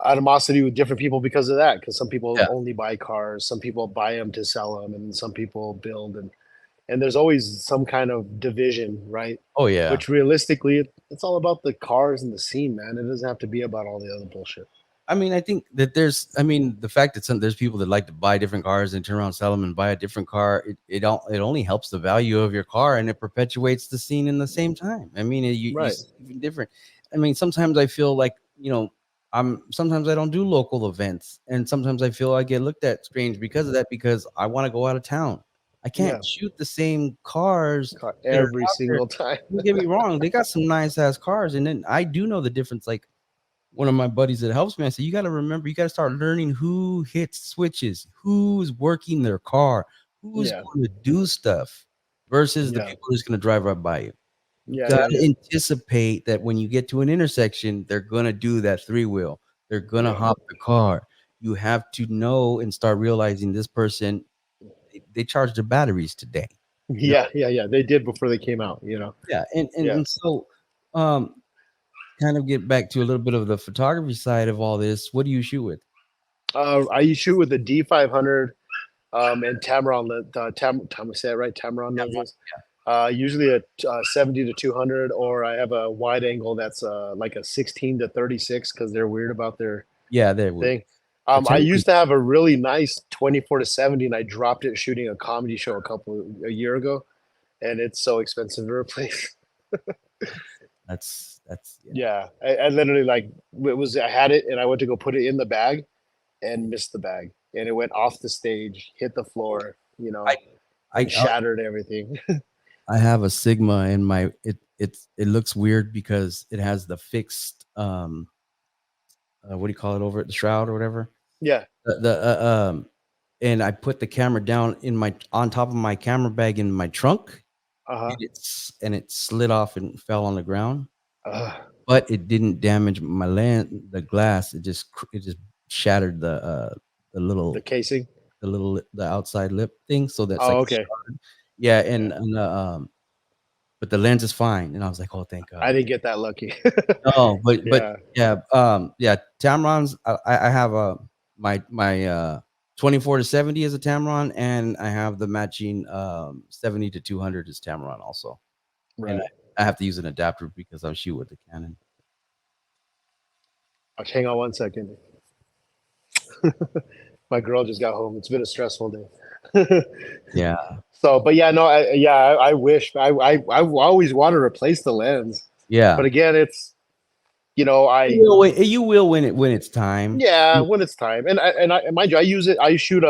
animosity with different people because of that, because some people only buy cars, some people buy them to sell them, and some people build, and there's always some kind of division, right? Oh yeah. Which realistically, it's all about the cars and the scene, man. It doesn't have to be about all the other bullshit. I mean, I think that the fact that there's people that like to buy different cars and turn around, sell them, and buy a different car, it only helps the value of your car, and it perpetuates the scene in the same time. I mean, you even different. I mean, sometimes I feel like, sometimes I don't do local events, and sometimes I feel I get looked at strange because of that, because I want to go out of town. I can't shoot the same cars every single time. Don't get me wrong, they got some nice ass cars, and then I do know the difference. Like, one of my buddies that helps me, I said, you got to remember, you got to start learning who hits switches, who's working their car, who's going to do stuff, versus the people who's going to drive right by you. You got to anticipate that when you get to an intersection, they're going to do that 3-wheel. They're going to hop the car. You have to know and start realizing this person, they charge their batteries today. Yeah. They did before they came out, Yeah. And so, kind of get back to a little bit of the photography side of all this. What do you shoot with? I shoot with the D500 and Tamron. Say that right? Tamron lenses. Usually a 70 to 200, or I have a wide angle that's like a 16 to 36, because they're weird about their thing. I used to have a really nice 24 to 70, and I dropped it shooting a comedy show a year ago, and it's so expensive to replace. That's I literally I had it and I went to go put it in the bag and missed the bag, and it went off the stage, hit the floor, I shattered everything. I have a Sigma in my it looks weird because it has the fixed what do you call it over it, the shroud or whatever. And I put the camera down on top of my camera bag in my trunk, and it slid off and fell on the ground. But it didn't damage my the glass. It just shattered the casing, the outside lip thing. So that's okay. Yeah, but the lens is fine, and I was like, oh, thank God. I didn't get that lucky. No, but Tamrons. I have my 24 to 70 is a Tamron, and I have the matching 70 to 200 is Tamron also. Right. And I have to use an adapter because I shoot with the Canon. Hang on one second. My girl just got home. It's been a stressful day. Yeah. So, but I wish I always want to replace the lens. Yeah. But again, it's you will when it's time. Yeah, when it's time. And mind you, I use it. I shoot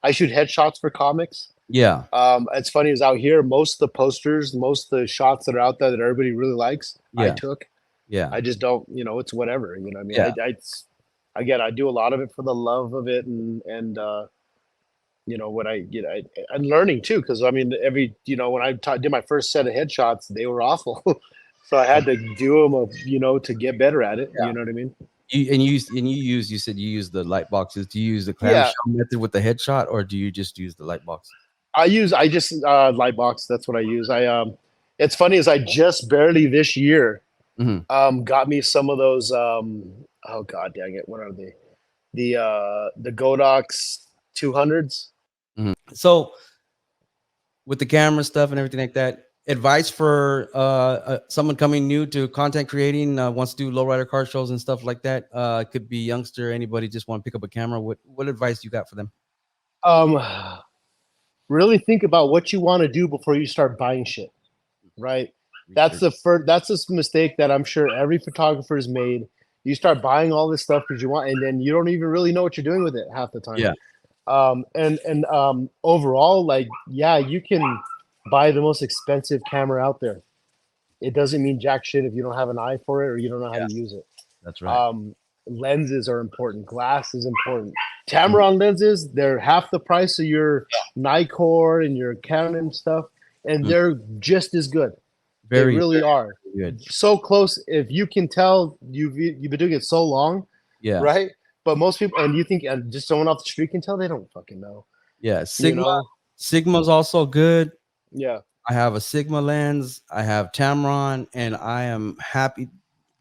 headshots for comics. Yeah. It's funny, is out here, most of the posters, most of the shots that are out there that everybody really likes, I took. Yeah. I just don't, it's whatever. I mean, Yeah. I do a lot of it for the love of it, and what I'm learning too, because I mean, when I did my first set of headshots, they were awful. So I had to do them, to get better at it. Yeah. You know what I mean? You said you use the light boxes. Do you use the clamshell method with the headshot, or do you just use the light box? I just light box. That's what I use. It's funny is I just barely this year got me some of those oh god dang it, what are they? The Godox 200s. So with the camera stuff and everything like that, advice for someone coming new to content creating, wants to do lowrider car shows and stuff like that. Could be youngster, anybody just want to pick up a camera. What advice you got for them? Really think about what you want to do before you start buying shit, right? That's the mistake that I'm sure every photographer has made. You start buying all this stuff because you want, and then you don't even really know what you're doing with it half the time. Yeah. Overall, like, yeah, you can buy the most expensive camera out there. It doesn't mean jack shit if you don't have an eye for it or you don't know how to use it. That's right. Lenses are important. Glass is important. Tamron lenses, they're half the price of your Nikkor and your Canon stuff, and they're just as good. They really are. Good. So close. If you can tell, you've been doing it so long, right? But most people, and you think, and just someone off the street can tell, they don't fucking know. Yeah, Sigma's also good. Yeah, I have a Sigma lens. I have Tamron, and I am happy.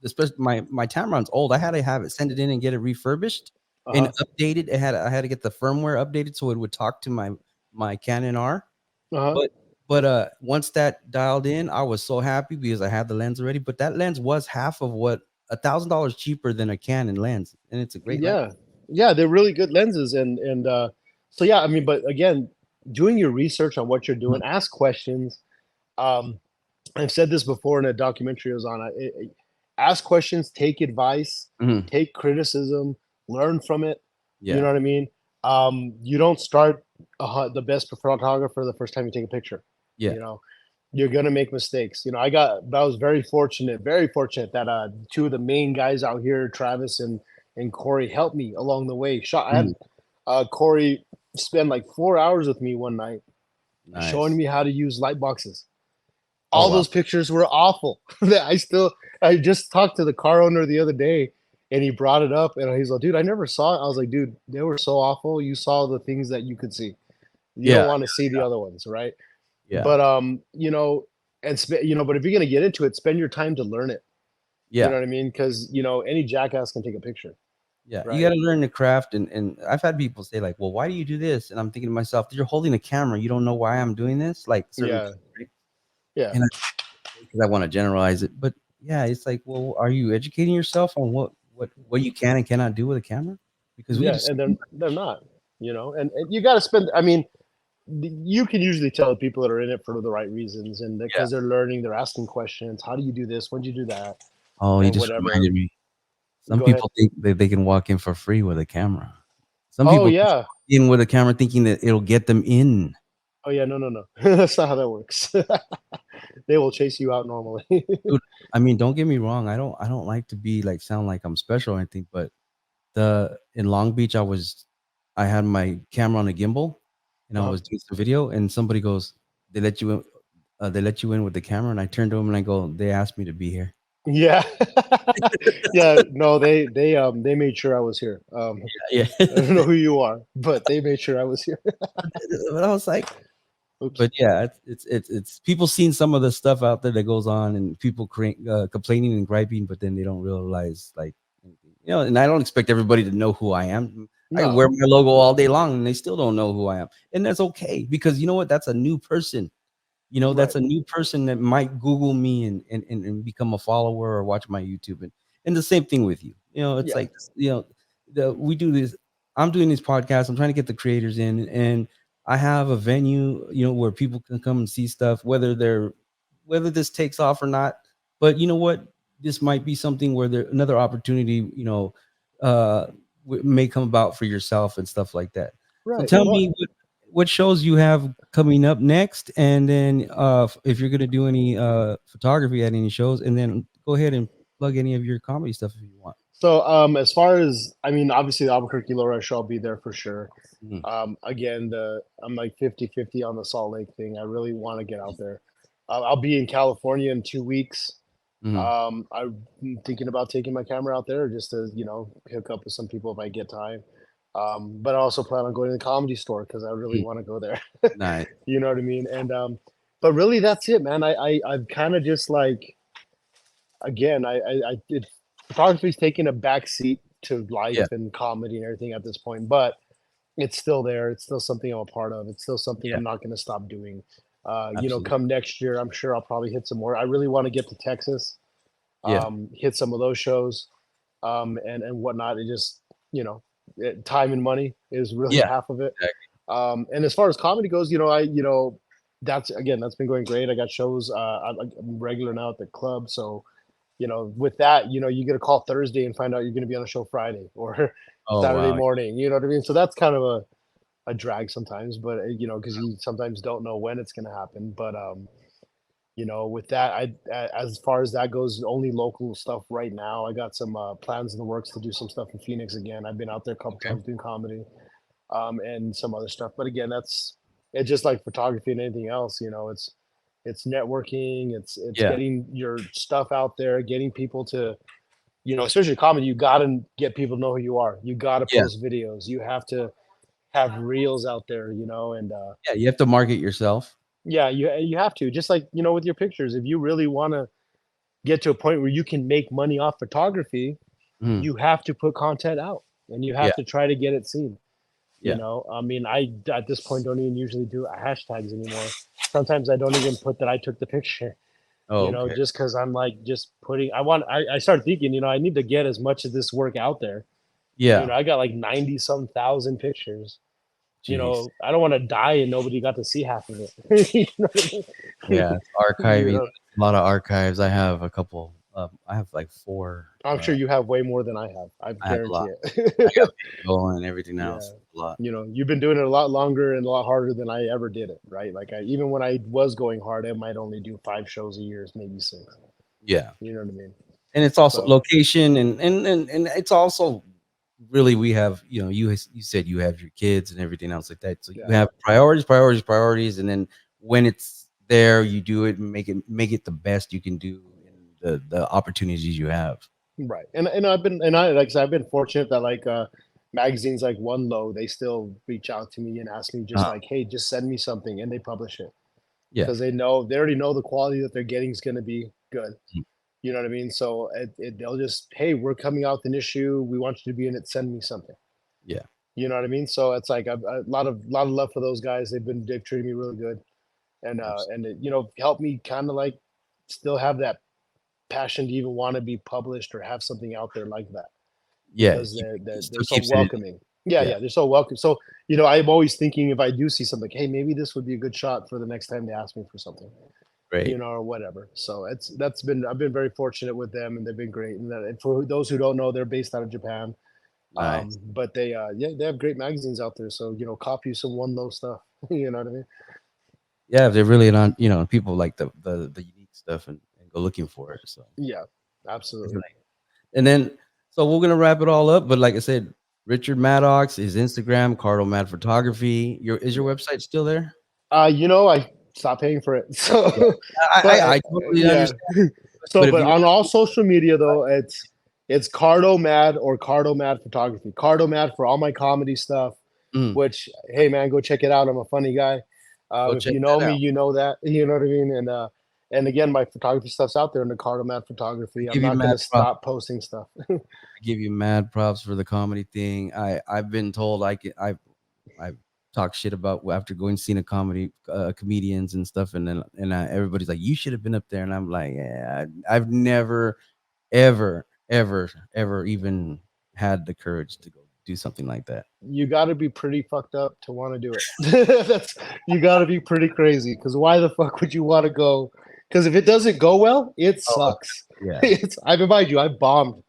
Especially my Tamron's old. I had to have it, send it in and get it refurbished and updated. I had to get the firmware updated so it would talk to my Canon R. But once that dialed in, I was so happy because I had the lens already. But that lens was half of what $1,000 cheaper than a Canon lens, and it's a great lens. Yeah, they're really good lenses, and so yeah, I mean, but again, doing your research on what you're doing, ask questions. I've said this before in a documentary I was on. Ask questions, take advice, take criticism, learn from it. You know what I mean? You don't start the best photographer the first time you take a picture. You know, you're gonna make mistakes. I was very fortunate that two of the main guys out here, Travis and Corey, helped me along the way. I had Corey spend like 4 hours with me one night, showing me how to use light boxes. All those pictures were awful. I just talked to the car owner the other day, and he brought it up, and he's like, "Dude, I never saw it." I was like, "Dude, they were so awful. You saw the things that you could see. You don't want to see the other ones, right?" Yeah. But but if you're gonna get into it, spend your time to learn it. Yeah. You know what I mean? Because any jackass can take a picture. Yeah, right? You got to learn the craft, and I've had people say like, "Well, why do you do this?" And I'm thinking to myself, "You're holding a camera. You don't know why I'm doing this." Like, yeah. And I want to generalize it, but yeah, it's like, well, are you educating yourself on what you can and cannot do with a camera? Because and they're not, and you got to spend. I mean, you can usually tell the people that are in it for the right reasons, and because they're learning, they're asking questions. How do you do this? When do you do that? Oh, you just reminded me. Some people think that they can walk in for free with a camera. Some people walk in with a camera thinking that it'll get them in. Oh yeah, no. That's not how that works. They will chase you out normally. Dude, I mean, don't get me wrong. I don't like to be like sound like I'm special or anything, but in Long Beach, I had my camera on a gimbal, and I was doing some video, and somebody goes, they let you in with the camera, and I turned to them and I go, they asked me to be here. Yeah. Yeah, no, they made sure I was here. I don't know who you are, but they made sure I was here. But I was like, but yeah, it's people seeing some of the stuff out there that goes on, and people complaining and griping, but then they don't realize, like, and I don't expect everybody to know who I am. No. I can wear my logo all day long and they still don't know who I am, and that's okay, because you know what, that's a new person. That's a new person that might Google me and become a follower or watch my YouTube, and the same thing with you. It's like, we do this. I'm doing this podcast. I'm trying to get the creators in, and I have a venue, where people can come and see stuff, whether this takes off or not. But you know what? This might be something where another opportunity, may come about for yourself and stuff like that. Right. So tell me what shows you have coming up next, and then if you're going to do any photography at any shows, and then go ahead and plug any of your comedy stuff if you want. So as far as, I mean, obviously the Albuquerque Lowrider show, I'll be there for sure. Again, I'm like 50-50 on the Salt Lake thing. I really want to get out there. I'll be in California in 2 weeks. I'm thinking about taking my camera out there just to, hook up with some people if I get time. But I also plan on going to the comedy store because I really Mm, want to go there. nice. You know what I mean? And but really, that's it, man. I've kind of just like again, photography's taking a back seat to Yeah, life and comedy and everything at this point, but it's still there. It's still something I'm a part of. It's still something yeah, I'm not going to stop doing. absolutely. Come next year, I'm sure I'll probably hit some more. I really want to get to Texas, Yeah, hit some of those shows, and whatnot. It just, time and money is really yeah, half of it. exactly. And as far as comedy goes, that's been going great. I got shows. I'm regular now at the club, so with that, you get a call Thursday and find out you're going to be on a show Friday or Oh Saturday wow. morning. You know what I mean? So that's kind of a drag sometimes, but because you sometimes don't know when it's going to happen. But with that, as far as that goes, only local stuff right now. I got some plans in the works to do some stuff in Phoenix again. I've been out there a couple Okay. times doing comedy, and some other stuff. But again, it's just like photography and anything else. It's networking. It's Yeah, getting your stuff out there, getting people to especially comedy. You got to get people to know who you are. You got to yeah, post videos. You have to have reels out there. And yeah. You have to market yourself. yeah, you have to just like with your pictures. If you really want to get to a point where you can make money off photography, Mhm. you have to put content out and you Yeah, have to try to get it seen. yeah. I mean, I at this point don't even usually do hashtags anymore. Sometimes I don't even put that I took the picture, Oh, okay. just because I'm like just putting. I started thinking, I need to get as much of this work out there. Yeah. I got like 90 some thousand pictures. Jeez. I don't want to die and nobody got to see half of it. You know what I mean? Yeah, it's archiving. know, A lot of archives. I have a couple. I have like four. I'm sure you have way more than I have. I I have a guarantee lot. I it. got video and everything Yeah. else. A lot. You've been doing it a lot longer and a lot harder than I ever did it, right? Like even when I was going hard, I might only do 5 shows a year, maybe 6. Yeah. You know what I mean? And it's also So location and it's also really we have, you said you have your kids and everything else like that. So you yeah, have priorities, and then when it's there, you do it and make it the best you can do in the opportunities you have. right. And I've been fortunate that like magazines like One Low, they still reach out to me and ask me just Uh, like, hey, just send me something, and they publish it yeah. because they already know the quality that they're getting is going to be good. You know what I mean? So they'll just, hey, we're coming out with an issue. We want you to be in it. Send me something. Yeah. You know what I mean? So it's like a lot of love for those guys. They've treated me really good, and Absolutely. and it, helped me kind of like still have that passion to even want to be published or have something out there like that Yeah. because they're It they're still so keeps it in. welcoming. Yeah, Yeah. yeah, they're so welcome. So I'm always thinking if I do see something, hey, maybe this would be a good shot for the next time they ask me for something. Great. Or whatever. So I've been very fortunate with them, and they've been great. And for those who don't know, they're based out of Japan. Nice. But they have great magazines out there. So copy some One Low stuff. You know what I mean? Yeah, they're really not, people like the unique stuff and go looking for it. So Yeah, absolutely. and then so we're gonna wrap it all up. But like I said, Richard Maddox, his Instagram, CardoMadd Photography. Is your Yeah. website still there? I stopped paying for it. Yeah. So, I, but I, I totally yeah. understand. So, But if but you on want, all social media though, it's CardoMadd or CardoMadd Photography. CardoMadd for all my comedy stuff. mm, Which, hey man, go check it out. I'm a funny guy. go If check you know that me, out. you know that. You know what I mean? And again, my photography stuff's out there in the CardoMadd Photography. I'm Give you not mad gonna props. stop posting stuff. I give you mad props for the comedy thing. I've been told I've talked shit about after going seeing a comedians and stuff, and then everybody's like, you should have been up there, and I'm like, yeah, I've never ever even had the courage to go do something like that. You got to be pretty fucked up to want to do it. You got to be pretty crazy. Because why the fuck would you want to go? Because if it doesn't go well, it Oh, sucks. yeah, I remind you, I bombed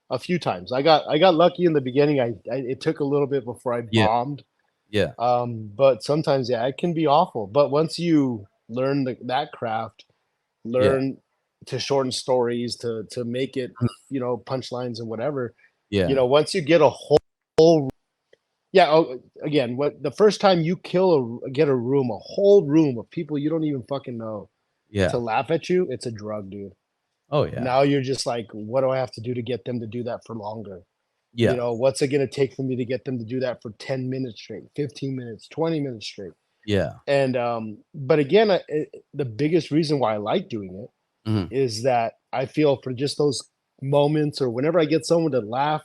a few times. I got lucky in the beginning. It took a little bit before I yeah, bombed. yeah, But sometimes, yeah, it can be awful. But once you learn that craft, yeah, learn to shorten stories, to make it, punchlines and whatever, yeah, once you get a whole yeah. Oh, again, what the first time you get a whole room of people you don't even fucking know to yeah, laugh at you, it's a drug, dude. Oh yeah. Now you're just like, what do I have to do to get them to do that for longer? You Yeah. know, what's it going to take for me to get them to do that for 10 minutes straight, 15 minutes, 20 minutes straight? Yeah. And but again, the biggest reason why I like doing it Mhm. is that I feel for just those moments or whenever I get someone to laugh,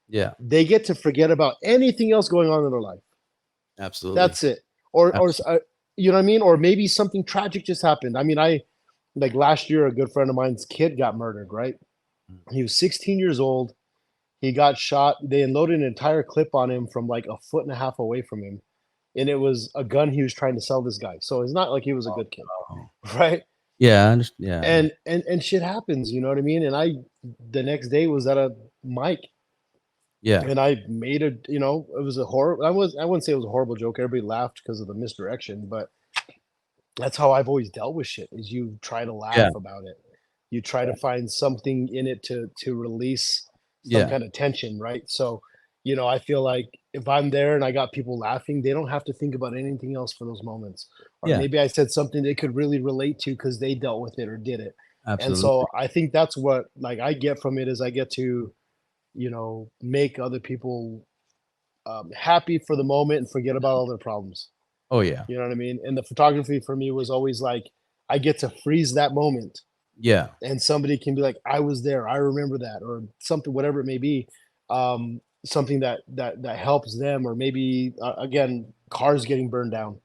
Yeah. they get to forget about anything else going on in their life. Absolutely. That's it. Or Absolutely. you know what I mean? Or maybe something tragic just happened. I mean, like last year, a good friend of mine's kid got murdered, right? Mm. He was 16 years old. He got shot. They unloaded an entire clip on him from like a foot and a half away from him. And it was a gun he was trying to sell this guy. So it's not like he was a good kid, Oh. right? Yeah. Yeah. And shit happens, you know what I mean? And I the next day was at a mic Yeah. and I made a, you know, it was a horrible, I wouldn't say it was a horrible joke. Everybody laughed because of the misdirection, but that's how I've always dealt with shit is you try to Yeah. laugh about it. You try to find something in it to release some Yeah. kind of tension, right? So, you know, I feel like if I'm there and I got people laughing, they don't have to think about anything else for those moments. Or Yeah. maybe I said something they could really relate to because they dealt with it or did it. And Absolutely. so I think that's what like I get from it is I get to, you know, make other people happy for the moment and forget about all their problems. Oh yeah. You know what I mean? And the photography for me was always like I get to freeze that moment Yeah. and somebody can be like, I was there, I remember that, or something, whatever it may be. Something that helps them, or maybe again, cars getting burned down.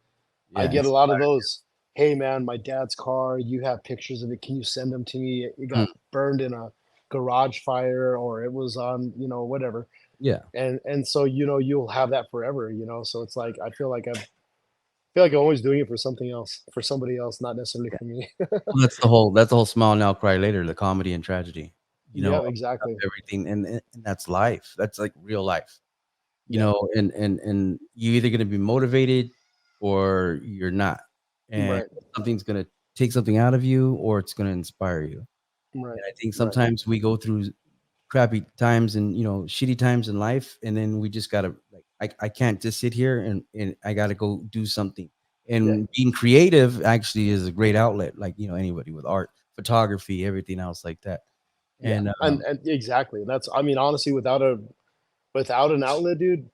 I Yeah. get a lot of those. Hey man, my dad's car, you have pictures of it. Can you send them to me? It got Mm. burned in a garage fire, or it was on, you know, whatever. Yeah. And so, you know, you'll have that forever, you know. So it's like I feel like I'm always doing it for something else, for somebody else, not necessarily Yeah. for me. Well, that's the whole smile now, cry later, the comedy and tragedy. You know, Yeah, of exactly. everything, and that's life. That's like real life. You Yeah, know, and you're either gonna be motivated or you're not, and right, something's gonna take something out of you, or it's gonna inspire you. right, And I think right. sometimes we go through crappy times and shitty times in life, and then we just gotta like I can't just sit here and I gotta go do something. Yeah, And being creative actually is a great outlet, like anybody with art, photography, everything else like that. yeah, And and exactly. That's I mean, honestly, without an outlet, dude,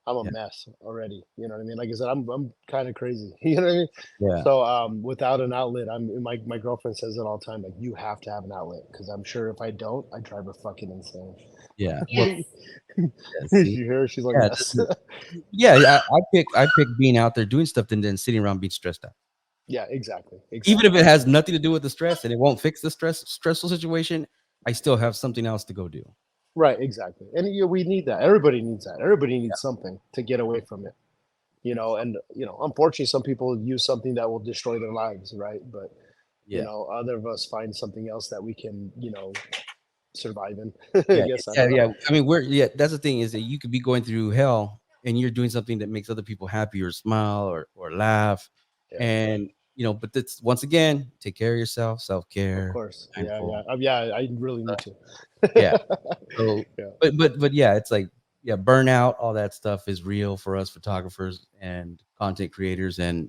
I'm a yeah, mess already. You know what I mean? Like I said, I'm kind of crazy. You know what I mean? yeah, So without an outlet, my girlfriend says it all the time, like you have to have an outlet because I'm sure if I don't, I drive her fucking insane. yeah. Well, yeah, You see, hear her? She's like, yeah, yes. yeah. I pick being out there doing stuff than sitting around being stressed out. Yeah, exactly, Even if exactly. it has nothing to do with the stress and it won't fix the stressful situation, I still have something else to go do. Right, exactly. And we need that. Everybody needs that. Everybody Yeah, needs something to get away from it. You know, and you know, unfortunately, some people use something that will destroy their lives, right? But you yeah, know, other of us find something else that we can, you know, survive in. I yeah, guess I yeah, don't know. yeah. I mean, that's the thing is that you could be going through hell and you're doing something that makes other people happy or smile or laugh. Yeah, And but that's once again, take care of yourself, of self-care, course. Yeah, mindful. yeah, yeah. I really need to. Yeah. So, Yeah, but yeah, it's like yeah, burnout, all that stuff is real for us photographers and content creators and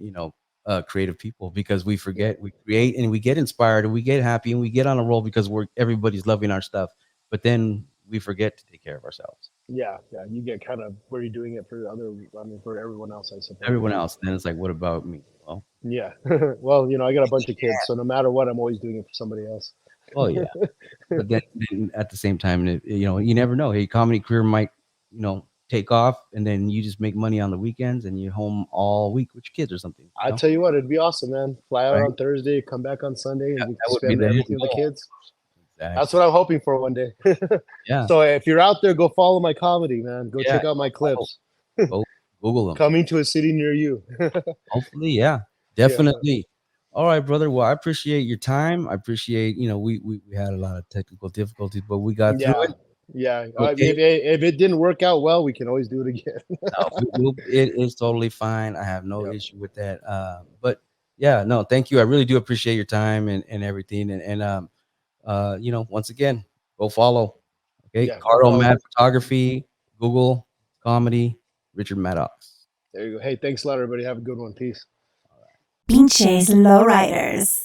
creative people because we yeah, forget we create and we get inspired and we get happy and we get on a roll because everybody's loving our stuff, but then we forget to take care of ourselves. yeah, yeah. You get kind of where you're doing it for other. I mean, for everyone else, I suppose. Everyone else, then it's like, what about me? Well, Yeah. Well, you know, I got a bunch of kids, so no matter what, I'm always doing it for somebody else. well, yeah, but then at the same time, you never know. Hey, comedy career might take off, and then you just make money on the weekends, and you're home all week with your kids or something. I tell you what, it'd be awesome, man. Fly out Right? on Thursday, come back on Sunday, Yeah, and we that would be spend the end everything with the goal. kids. That's Exactly. what I'm hoping for one day. Yeah. So if you're out there, go follow my comedy, man. Go Yeah. check out my clips. Go Google them. Coming to a city near you. Hopefully, yeah, Yeah, definitely. All right, brother. Well, I appreciate your time. I appreciate, we had a lot of technical difficulties, but we got through yeah, it. yeah. Okay. If it didn't work out well, we can always do it again. No, it is totally fine. I have no Yep. issue with that. But yeah, no, thank you. I really do appreciate your time and everything. Once again, go follow. Okay. Yeah, go follow. CardoMadd Photography, Google Comedy, Richard Maddox. There you go. Hey, thanks a lot, everybody. Have a good one. Peace. Pinches Lowriders.